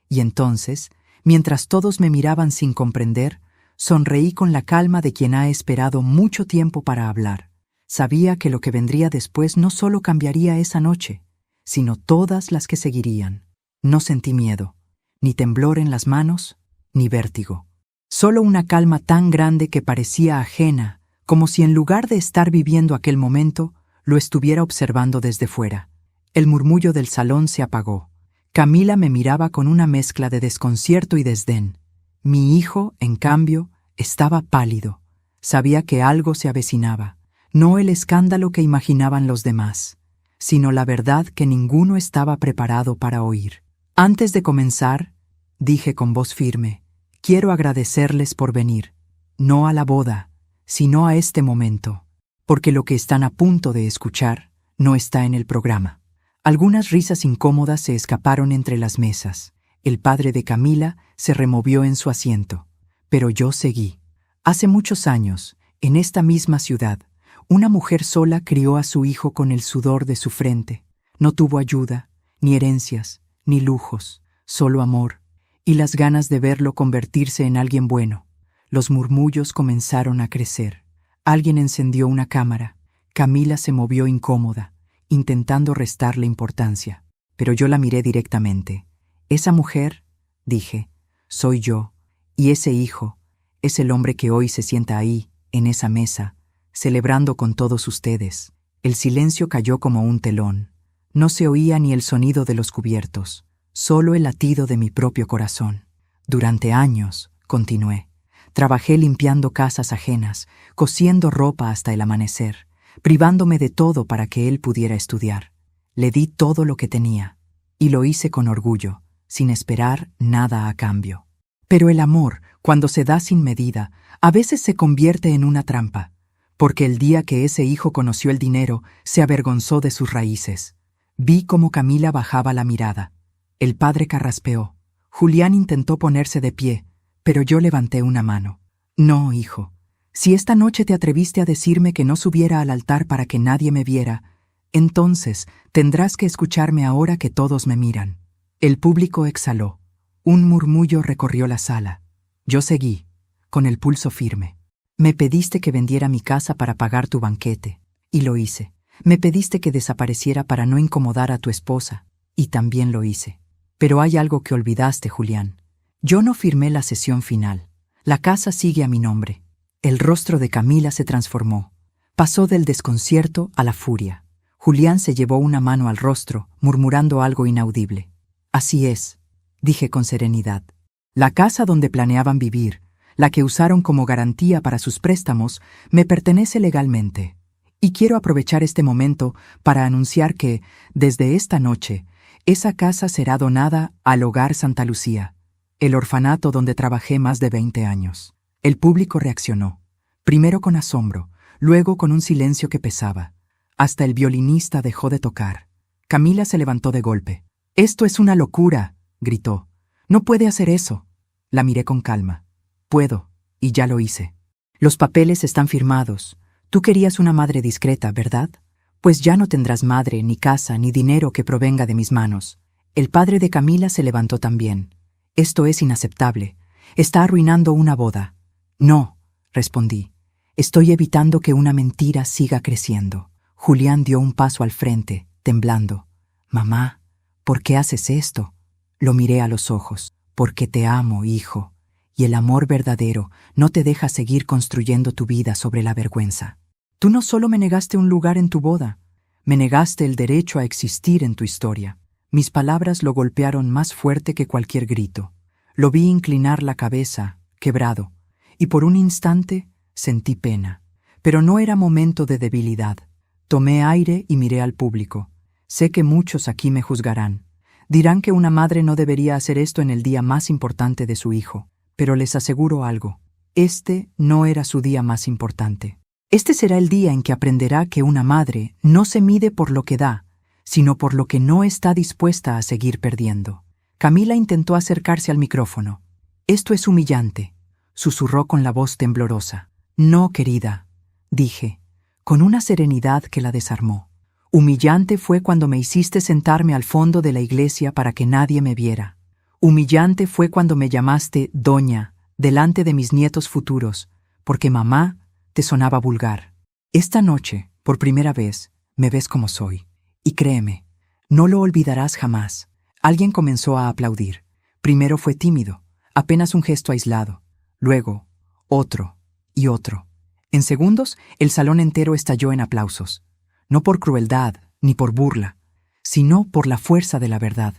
Y entonces, mientras todos me miraban sin comprender, sonreí con la calma de quien ha esperado mucho tiempo para hablar. Sabía que lo que vendría después no solo cambiaría esa noche, sino todas las que seguirían. No sentí miedo, ni temblor en las manos, ni vértigo. Solo una calma tan grande que parecía ajena, como si en lugar de estar viviendo aquel momento, lo estuviera observando desde fuera. El murmullo del salón se apagó. Camila me miraba con una mezcla de desconcierto y desdén. Mi hijo, en cambio, estaba pálido. Sabía que algo se avecinaba, no el escándalo que imaginaban los demás, sino la verdad que ninguno estaba preparado para oír. Antes de comenzar, dije con voz firme, quiero agradecerles por venir, no a la boda, sino a este momento, porque lo que están a punto de escuchar no está en el programa. Algunas risas incómodas se escaparon entre las mesas. El padre de Camila se removió en su asiento, pero yo seguí. Hace muchos años, en esta misma ciudad, una mujer sola crió a su hijo con el sudor de su frente. No tuvo ayuda, ni herencias, ni lujos, solo amor, y las ganas de verlo convertirse en alguien bueno. Los murmullos comenzaron a crecer. Alguien encendió una cámara. Camila se movió incómoda, intentando restarle importancia, pero yo la miré directamente. Esa mujer, dije, soy yo, y ese hijo es el hombre que hoy se sienta ahí, en esa mesa, celebrando con todos ustedes. El silencio cayó como un telón. No se oía ni el sonido de los cubiertos, solo el latido de mi propio corazón. Durante años, continué, trabajé limpiando casas ajenas, cosiendo ropa hasta el amanecer, privándome de todo para que él pudiera estudiar. Le di todo lo que tenía, y lo hice con orgullo, sin esperar nada a cambio. Pero el amor, cuando se da sin medida, a veces se convierte en una trampa, porque el día que ese hijo conoció el dinero, se avergonzó de sus raíces. Vi cómo Camila bajaba la mirada. El padre carraspeó. Julián intentó ponerse de pie, pero yo levanté una mano. No, hijo. Si esta noche te atreviste a decirme que no subiera al altar para que nadie me viera, entonces tendrás que escucharme ahora que todos me miran. El público exhaló. Un murmullo recorrió la sala. Yo seguí, con el pulso firme. Me pediste que vendiera mi casa para pagar tu banquete, y lo hice. Me pediste que desapareciera para no incomodar a tu esposa, y también lo hice. Pero hay algo que olvidaste, Julián. Yo no firmé la cesión final. La casa sigue a mi nombre. El rostro de Camila se transformó. Pasó del desconcierto a la furia. Julián se llevó una mano al rostro, murmurando algo inaudible. Así es, dije con serenidad. La casa donde planeaban vivir, la que usaron como garantía para sus préstamos, me pertenece legalmente. Y quiero aprovechar este momento para anunciar que, desde esta noche, esa casa será donada al Hogar Santa Lucía, el orfanato donde trabajé más de 20 años. El público reaccionó, primero con asombro, luego con un silencio que pesaba. Hasta el violinista dejó de tocar. Camila se levantó de golpe. «Esto es una locura», gritó. «No puede hacer eso». La miré con calma. «Puedo, y ya lo hice. Los papeles están firmados. Tú querías una madre discreta, ¿verdad? Pues ya no tendrás madre, ni casa, ni dinero que provenga de mis manos». El padre de Camila se levantó también. «Esto es inaceptable. Está arruinando una boda». «No», respondí. «Estoy evitando que una mentira siga creciendo». Julián dio un paso al frente, temblando. «Mamá, ¿por qué haces esto?». Lo miré a los ojos. «Porque te amo, hijo. Y el amor verdadero no te deja seguir construyendo tu vida sobre la vergüenza. Tú no solo me negaste un lugar en tu boda, me negaste el derecho a existir en tu historia». Mis palabras lo golpearon más fuerte que cualquier grito. Lo vi inclinar la cabeza, quebrado, y por un instante sentí pena. Pero no era momento de debilidad. Tomé aire y miré al público. Sé que muchos aquí me juzgarán. Dirán que una madre no debería hacer esto en el día más importante de su hijo. Pero les aseguro algo. Este no era su día más importante. Este será el día en que aprenderá que una madre no se mide por lo que da, sino por lo que no está dispuesta a seguir perdiendo. Camila intentó acercarse al micrófono. Esto es humillante, susurró con la voz temblorosa. No, querida, dije, con una serenidad que la desarmó. Humillante fue cuando me hiciste sentarme al fondo de la iglesia para que nadie me viera. Humillante fue cuando me llamaste doña delante de mis nietos futuros, porque mamá te sonaba vulgar. Esta noche, por primera vez, me ves como soy. Y créeme, no lo olvidarás jamás. Alguien comenzó a aplaudir. Primero fue tímido, apenas un gesto aislado. Luego, otro y otro. En segundos, el salón entero estalló en aplausos. No por crueldad ni por burla, sino por la fuerza de la verdad.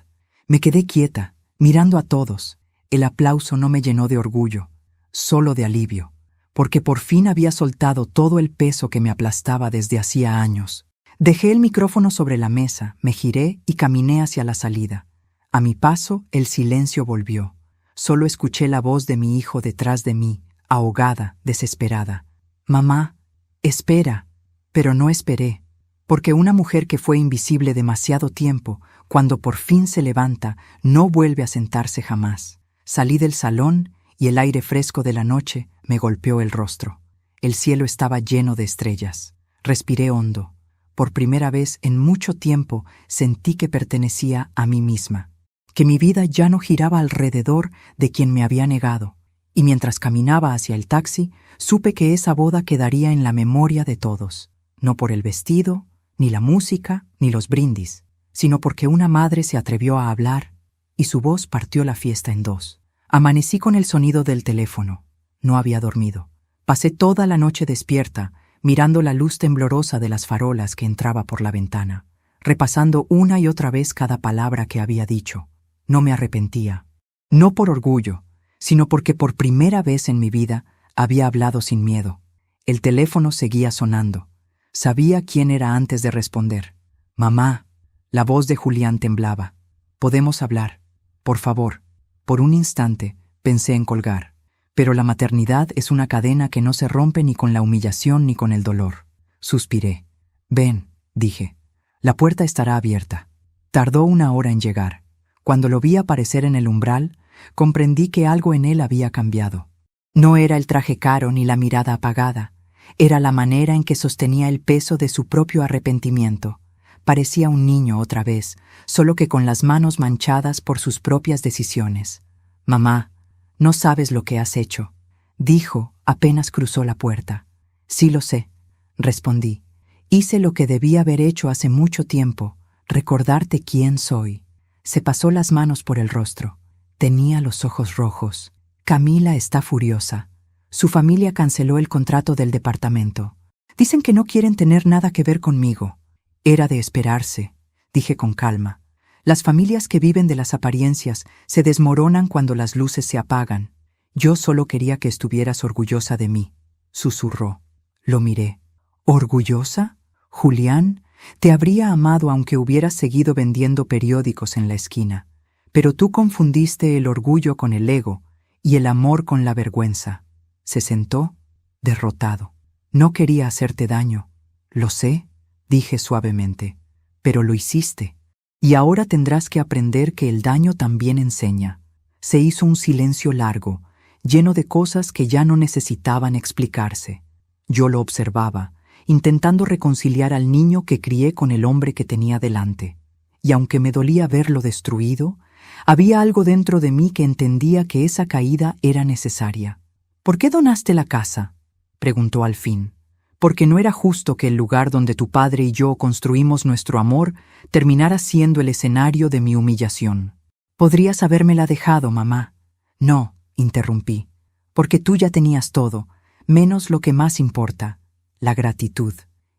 Me quedé quieta, mirando a todos. El aplauso no me llenó de orgullo, solo de alivio, porque por fin había soltado todo el peso que me aplastaba desde hacía años. Dejé el micrófono sobre la mesa, me giré y caminé hacia la salida. A mi paso, el silencio volvió. Solo escuché la voz de mi hijo detrás de mí, ahogada, desesperada. Mamá, espera. Pero no esperé, porque una mujer que fue invisible demasiado tiempo, cuando por fin se levanta, no vuelve a sentarse jamás. Salí del salón y el aire fresco de la noche me golpeó el rostro. El cielo estaba lleno de estrellas. Respiré hondo. Por primera vez en mucho tiempo sentí que pertenecía a mí misma, que mi vida ya no giraba alrededor de quien me había negado. Y mientras caminaba hacia el taxi, supe que esa boda quedaría en la memoria de todos, no por el vestido, ni la música, ni los brindis, sino porque una madre se atrevió a hablar y su voz partió la fiesta en dos. Amanecí con el sonido del teléfono. No había dormido. Pasé toda la noche despierta, mirando la luz temblorosa de las farolas que entraba por la ventana, repasando una y otra vez cada palabra que había dicho. No me arrepentía. No por orgullo, sino porque por primera vez en mi vida había hablado sin miedo. El teléfono seguía sonando. Sabía quién era antes de responder. Mamá. La voz de Julián temblaba. ¿Podemos hablar? Por favor. Por un instante pensé en colgar. Pero la maternidad es una cadena que no se rompe ni con la humillación ni con el dolor. Suspiré. Ven, dije. La puerta estará abierta. Tardó 1 hora en llegar. Cuando lo vi aparecer en el umbral, comprendí que algo en él había cambiado. No era el traje caro ni la mirada apagada. Era la manera en que sostenía el peso de su propio arrepentimiento. Parecía un niño otra vez, solo que con las manos manchadas por sus propias decisiones. Mamá, no sabes lo que has hecho, dijo apenas cruzó la puerta. Sí lo sé, respondí. Hice lo que debí haber hecho hace mucho tiempo, recordarte quién soy. Se pasó las manos por el rostro. Tenía los ojos rojos. Camila está furiosa. Su familia canceló el contrato del departamento. Dicen que no quieren tener nada que ver conmigo. Era de esperarse, dije con calma. Las familias que viven de las apariencias se desmoronan cuando las luces se apagan. Yo solo quería que estuvieras orgullosa de mí, susurró. Lo miré. ¿Orgullosa? Julián, te habría amado aunque hubieras seguido vendiendo periódicos en la esquina. Pero tú confundiste el orgullo con el ego y el amor con la vergüenza. Se sentó, derrotado. No quería hacerte daño. Lo sé, dije suavemente, pero lo hiciste. Y ahora tendrás que aprender que el daño también enseña. Se hizo un silencio largo, lleno de cosas que ya no necesitaban explicarse. Yo lo observaba, intentando reconciliar al niño que crié con el hombre que tenía delante. Y aunque me dolía verlo destruido, había algo dentro de mí que entendía que esa caída era necesaria. ¿Por qué donaste la casa?, preguntó al fin. Porque no era justo que el lugar donde tu padre y yo construimos nuestro amor terminara siendo el escenario de mi humillación. Podrías habérmela dejado, mamá. No, interrumpí, porque tú ya tenías todo, menos lo que más importa, la gratitud.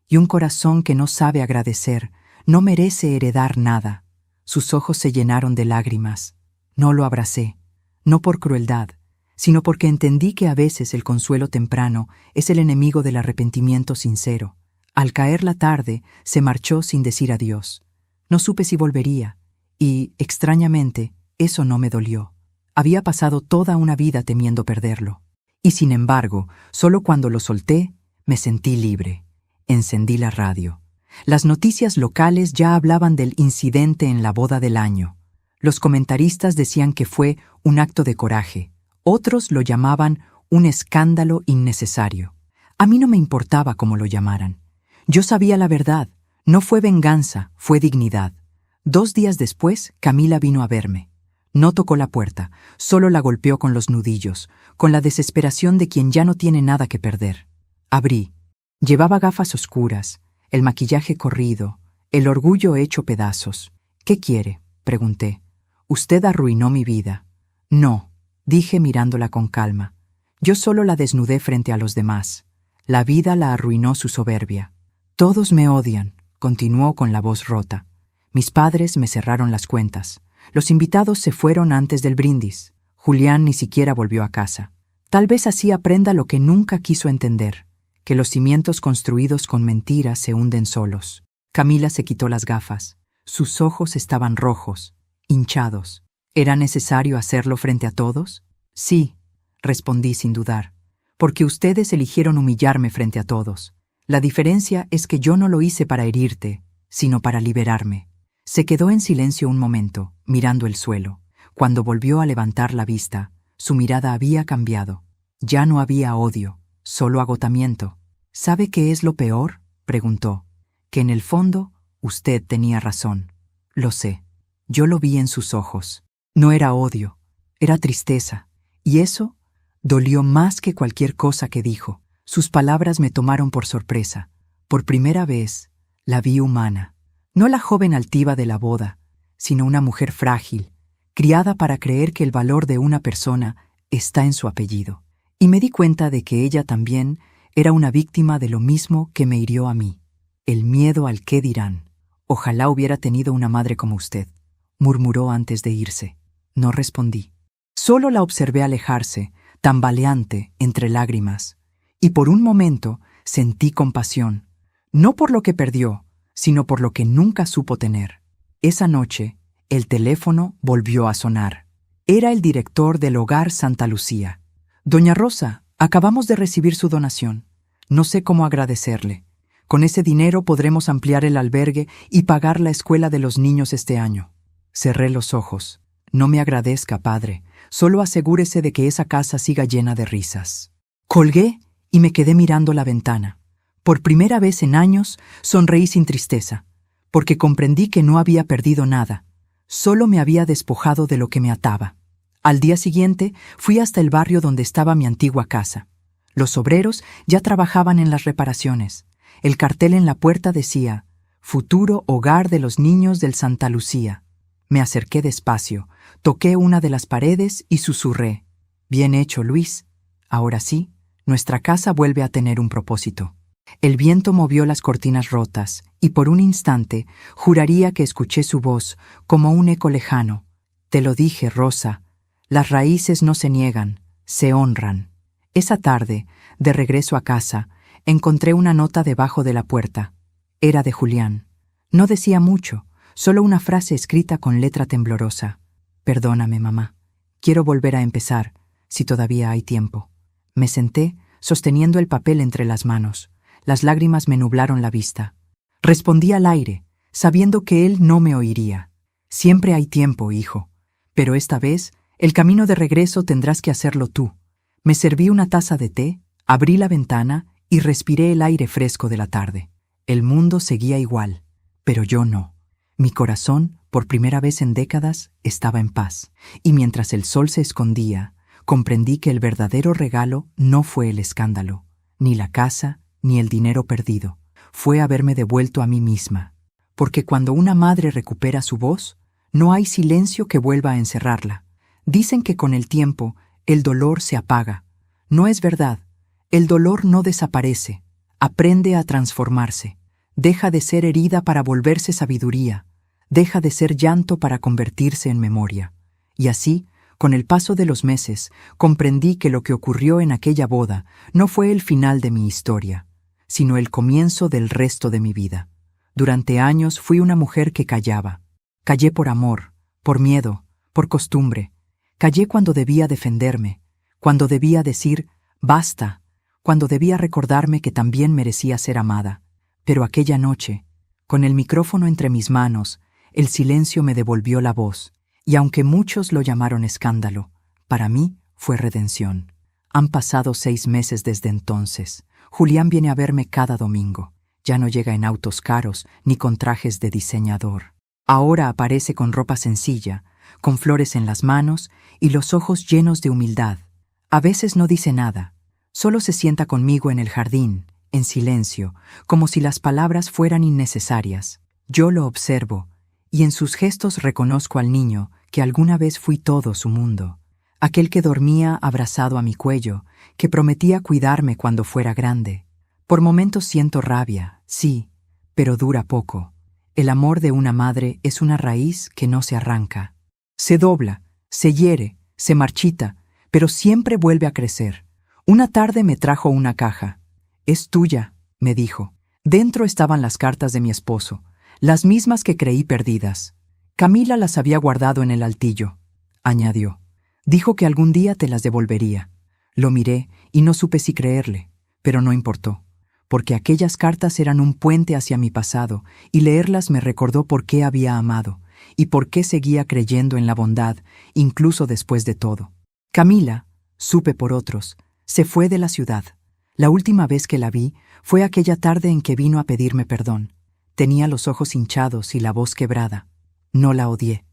Y un corazón que no sabe agradecer no merece heredar nada. Sus ojos se llenaron de lágrimas. No lo abracé, no por crueldad, sino porque entendí que a veces el consuelo temprano es el enemigo del arrepentimiento sincero. Al caer la tarde, se marchó sin decir adiós. No supe si volvería, y, extrañamente, eso no me dolió. Había pasado toda una vida temiendo perderlo. Y sin embargo, solo cuando lo solté, me sentí libre. Encendí la radio. Las noticias locales ya hablaban del incidente en la boda del año. Los comentaristas decían que fue un acto de coraje, Otros lo llamaban un escándalo innecesario. A mí no me importaba cómo lo llamaran. Yo sabía la verdad. No fue venganza, fue dignidad. 2 días después, Camila vino a verme. No tocó la puerta, solo la golpeó con los nudillos, con la desesperación de quien ya no tiene nada que perder. Abrí. Llevaba gafas oscuras, el maquillaje corrido, el orgullo hecho pedazos. «¿Qué quiere?», pregunté. «Usted arruinó mi vida». «No», dije mirándola con calma. «Yo solo la desnudé frente a los demás. La vida la arruinó su soberbia». «Todos me odian», continuó con la voz rota. «Mis padres me cerraron las cuentas. Los invitados se fueron antes del brindis. Julián ni siquiera volvió a casa. Tal vez así aprenda lo que nunca quiso entender, que los cimientos construidos con mentiras se hunden solos». Camila se quitó las gafas. Sus ojos estaban rojos, hinchados. ¿Era necesario hacerlo frente a todos? Sí, respondí sin dudar, porque ustedes eligieron humillarme frente a todos. La diferencia es que yo no lo hice para herirte, sino para liberarme. Se quedó en silencio un momento, mirando el suelo. Cuando volvió a levantar la vista, su mirada había cambiado. Ya no había odio, solo agotamiento. ¿Sabe qué es lo peor?, preguntó. Que en el fondo, usted tenía razón. Lo sé. Yo lo vi en sus ojos. No era odio, era tristeza. Y eso dolió más que cualquier cosa que dijo. Sus palabras me tomaron por sorpresa. Por primera vez, la vi humana. No la joven altiva de la boda, sino una mujer frágil, criada para creer que el valor de una persona está en su apellido. Y me di cuenta de que ella también era una víctima de lo mismo que me hirió a mí. El miedo al qué dirán. «Ojalá hubiera tenido una madre como usted», murmuró antes de irse. No respondí. Solo la observé alejarse, tambaleante, entre lágrimas. Y por un momento sentí compasión, no por lo que perdió, sino por lo que nunca supo tener. Esa noche, el teléfono volvió a sonar. Era el director del Hogar Santa Lucía. «Doña Rosa, acabamos de recibir su donación. No sé cómo agradecerle. Con ese dinero podremos ampliar el albergue y pagar la escuela de los niños este año». Cerré los ojos. «No me agradezca, padre. Solo asegúrese de que esa casa siga llena de risas». Colgué y me quedé mirando la ventana. Por primera vez en años sonreí sin tristeza, porque comprendí que no había perdido nada. Solo me había despojado de lo que me ataba. Al día siguiente fui hasta el barrio donde estaba mi antigua casa. Los obreros ya trabajaban en las reparaciones. El cartel en la puerta decía: «Futuro hogar de los niños del Santa Lucía». Me acerqué despacio, toqué una de las paredes y susurré: «Bien hecho, Luis. Ahora sí, nuestra casa vuelve a tener un propósito». El viento movió las cortinas rotas y por un instante juraría que escuché su voz como un eco lejano. «Te lo dije, Rosa. Las raíces no se niegan, se honran». Esa tarde, de regreso a casa, encontré una nota debajo de la puerta. Era de Julián. No decía mucho, solo una frase escrita con letra temblorosa. «Perdóname, mamá. Quiero volver a empezar, si todavía hay tiempo». Me senté, sosteniendo el papel entre las manos. Las lágrimas me nublaron la vista. Respondí al aire, sabiendo que él no me oiría. «Siempre hay tiempo, hijo. Pero esta vez, el camino de regreso tendrás que hacerlo tú». Me serví una taza de té, abrí la ventana y respiré el aire fresco de la tarde. El mundo seguía igual, pero yo no. Mi corazón, por primera vez en décadas, estaba en paz. Y mientras el sol se escondía, comprendí que el verdadero regalo no fue el escándalo, ni la casa, ni el dinero perdido. Fue haberme devuelto a mí misma. Porque cuando una madre recupera su voz, no hay silencio que vuelva a encerrarla. Dicen que con el tiempo el dolor se apaga. No es verdad. El dolor no desaparece. Aprende a transformarse. Deja de ser herida para volverse sabiduría. Deja de ser llanto para convertirse en memoria. Y así, con el paso de los meses, comprendí que lo que ocurrió en aquella boda no fue el final de mi historia, sino el comienzo del resto de mi vida. Durante años fui una mujer que callaba. Callé por amor, por miedo, por costumbre. Callé cuando debía defenderme, cuando debía decir «basta», cuando debía recordarme que también merecía ser amada. Pero aquella noche, con el micrófono entre mis manos, el silencio me devolvió la voz, y aunque muchos lo llamaron escándalo, para mí fue redención. Han pasado 6 meses desde entonces. Julián viene a verme cada domingo. Ya no llega en autos caros ni con trajes de diseñador. Ahora aparece con ropa sencilla, con flores en las manos y los ojos llenos de humildad. A veces no dice nada, solo se sienta conmigo en el jardín, en silencio, como si las palabras fueran innecesarias. Yo lo observo, y en sus gestos reconozco al niño que alguna vez fui todo su mundo. Aquel que dormía abrazado a mi cuello, que prometía cuidarme cuando fuera grande. Por momentos siento rabia, sí, pero dura poco. El amor de una madre es una raíz que no se arranca. Se dobla, se hiere, se marchita, pero siempre vuelve a crecer. Una tarde me trajo una caja. «Es tuya», me dijo. Dentro estaban las cartas de mi esposo, las mismas que creí perdidas. Camila las había guardado en el altillo, añadió. Dijo que algún día te las devolvería. Lo miré y no supe si creerle, pero no importó, porque aquellas cartas eran un puente hacia mi pasado, y leerlas me recordó por qué había amado, y por qué seguía creyendo en la bondad, incluso después de todo. Camila, supe por otros, se fue de la ciudad. La última vez que la vi fue aquella tarde en que vino a pedirme perdón. Tenía los ojos hinchados y la voz quebrada. No la odié.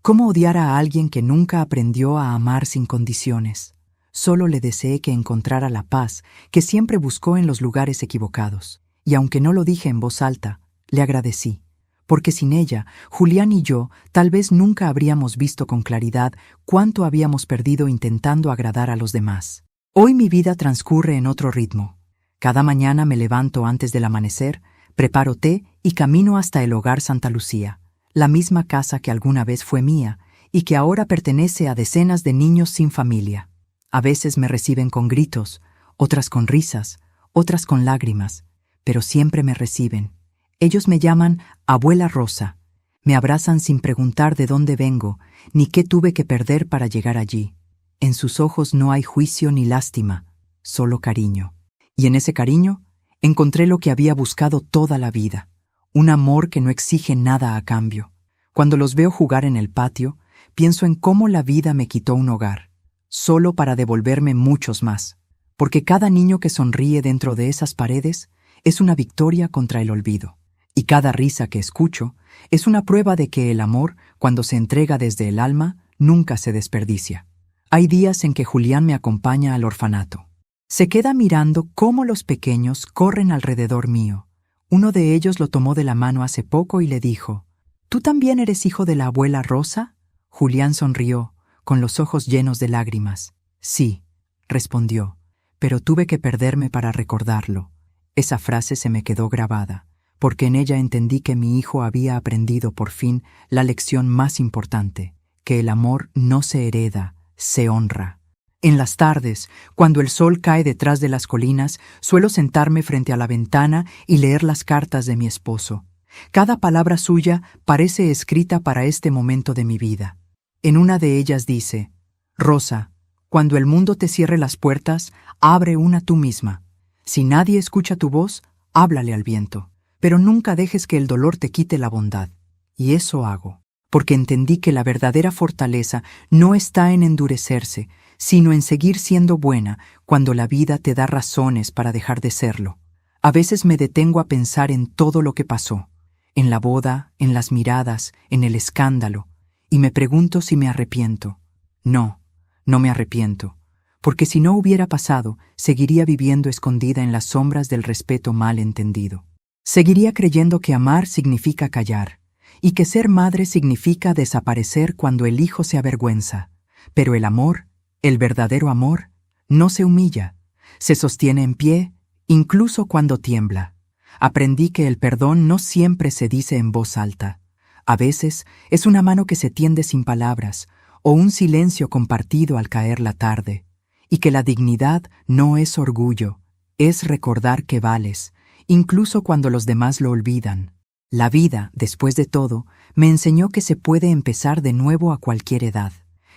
¿Cómo odiar a alguien que nunca aprendió a amar sin condiciones? Solo le deseé que encontrara la paz que siempre buscó en los lugares equivocados. Y aunque no lo dije en voz alta, le agradecí, porque sin ella, Julián y yo tal vez nunca habríamos visto con claridad cuánto habíamos perdido intentando agradar a los demás. Hoy mi vida transcurre en otro ritmo. Cada mañana me levanto antes del amanecer, preparo té y camino hasta el hogar Santa Lucía, la misma casa que alguna vez fue mía y que ahora pertenece a decenas de niños sin familia. A veces me reciben con gritos, otras con risas, otras con lágrimas, pero siempre me reciben. Ellos me llaman Abuela Rosa. Me abrazan sin preguntar de dónde vengo, ni qué tuve que perder para llegar allí. En sus ojos no hay juicio ni lástima, solo cariño. Y en ese cariño encontré lo que había buscado toda la vida, un amor que no exige nada a cambio. Cuando los veo jugar en el patio, pienso en cómo la vida me quitó un hogar, solo para devolverme muchos más, porque cada niño que sonríe dentro de esas paredes es una victoria contra el olvido. Y cada risa que escucho es una prueba de que el amor, cuando se entrega desde el alma, nunca se desperdicia. Hay días en que Julián me acompaña al orfanato. Se queda mirando cómo los pequeños corren alrededor mío. Uno de ellos lo tomó de la mano hace poco y le dijo, «¿Tú también eres hijo de la abuela Rosa?» Julián sonrió, con los ojos llenos de lágrimas. «Sí», respondió, «pero tuve que perderme para recordarlo». Esa frase se me quedó grabada, porque en ella entendí que mi hijo había aprendido por fin la lección más importante, que el amor no se hereda, se honra. En las tardes, cuando el sol cae detrás de las colinas, suelo sentarme frente a la ventana y leer las cartas de mi esposo. Cada palabra suya parece escrita para este momento de mi vida. En una de ellas dice, «Rosa, cuando el mundo te cierre las puertas, abre una tú misma. Si nadie escucha tu voz, háblale al viento. Pero nunca dejes que el dolor te quite la bondad». Y eso hago, porque entendí que la verdadera fortaleza no está en endurecerse, sino en seguir siendo buena cuando la vida te da razones para dejar de serlo. A veces me detengo a pensar en todo lo que pasó, en la boda, en las miradas, en el escándalo, y me pregunto si me arrepiento. No, no me arrepiento, porque si no hubiera pasado, seguiría viviendo escondida en las sombras del respeto mal entendido. Seguiría creyendo que amar significa callar, y que ser madre significa desaparecer cuando el hijo se avergüenza. Pero el amor, el verdadero amor, no se humilla, se sostiene en pie, incluso cuando tiembla. Aprendí que el perdón no siempre se dice en voz alta. A veces es una mano que se tiende sin palabras, o un silencio compartido al caer la tarde. Y que la dignidad no es orgullo, es recordar que vales, incluso cuando los demás lo olvidan. La vida, después de todo, me enseñó que se puede empezar de nuevo a cualquier edad,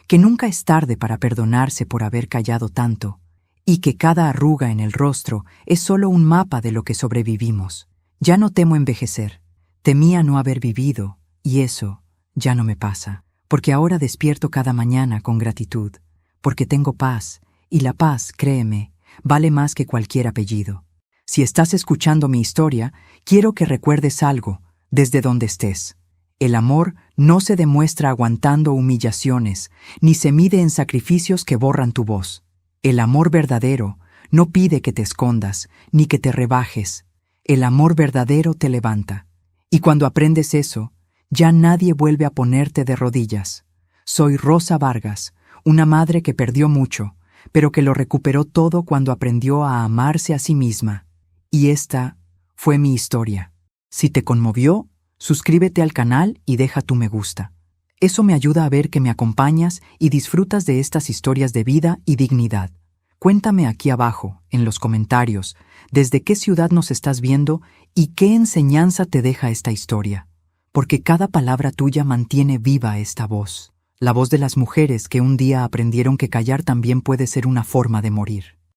que nunca es tarde para perdonarse por haber callado tanto, y que cada arruga en el rostro es solo un mapa de lo que sobrevivimos. Ya no temo envejecer, temía no haber vivido, y eso ya no me pasa, porque ahora despierto cada mañana con gratitud, porque tengo paz, y la paz, créeme, vale más que cualquier apellido. Si estás escuchando mi historia, quiero que recuerdes algo, desde donde estés. El amor no se demuestra aguantando humillaciones, ni se mide en sacrificios que borran tu voz. El amor verdadero no pide que te escondas, ni que te rebajes. El amor verdadero te levanta. Y cuando aprendes eso, ya nadie vuelve a ponerte de rodillas. Soy Rosa Vargas, una madre que perdió mucho, pero que lo recuperó todo cuando aprendió a amarse a sí misma. Y esta fue mi historia. Si te conmovió, suscríbete al canal y deja tu me gusta. Eso me ayuda a ver que me acompañas y disfrutas de estas historias de vida y dignidad. Cuéntame aquí abajo, en los comentarios, desde qué ciudad nos estás viendo y qué enseñanza te deja esta historia. Porque cada palabra tuya mantiene viva esta voz. La voz de las mujeres que un día aprendieron que callar también puede ser una forma de morir.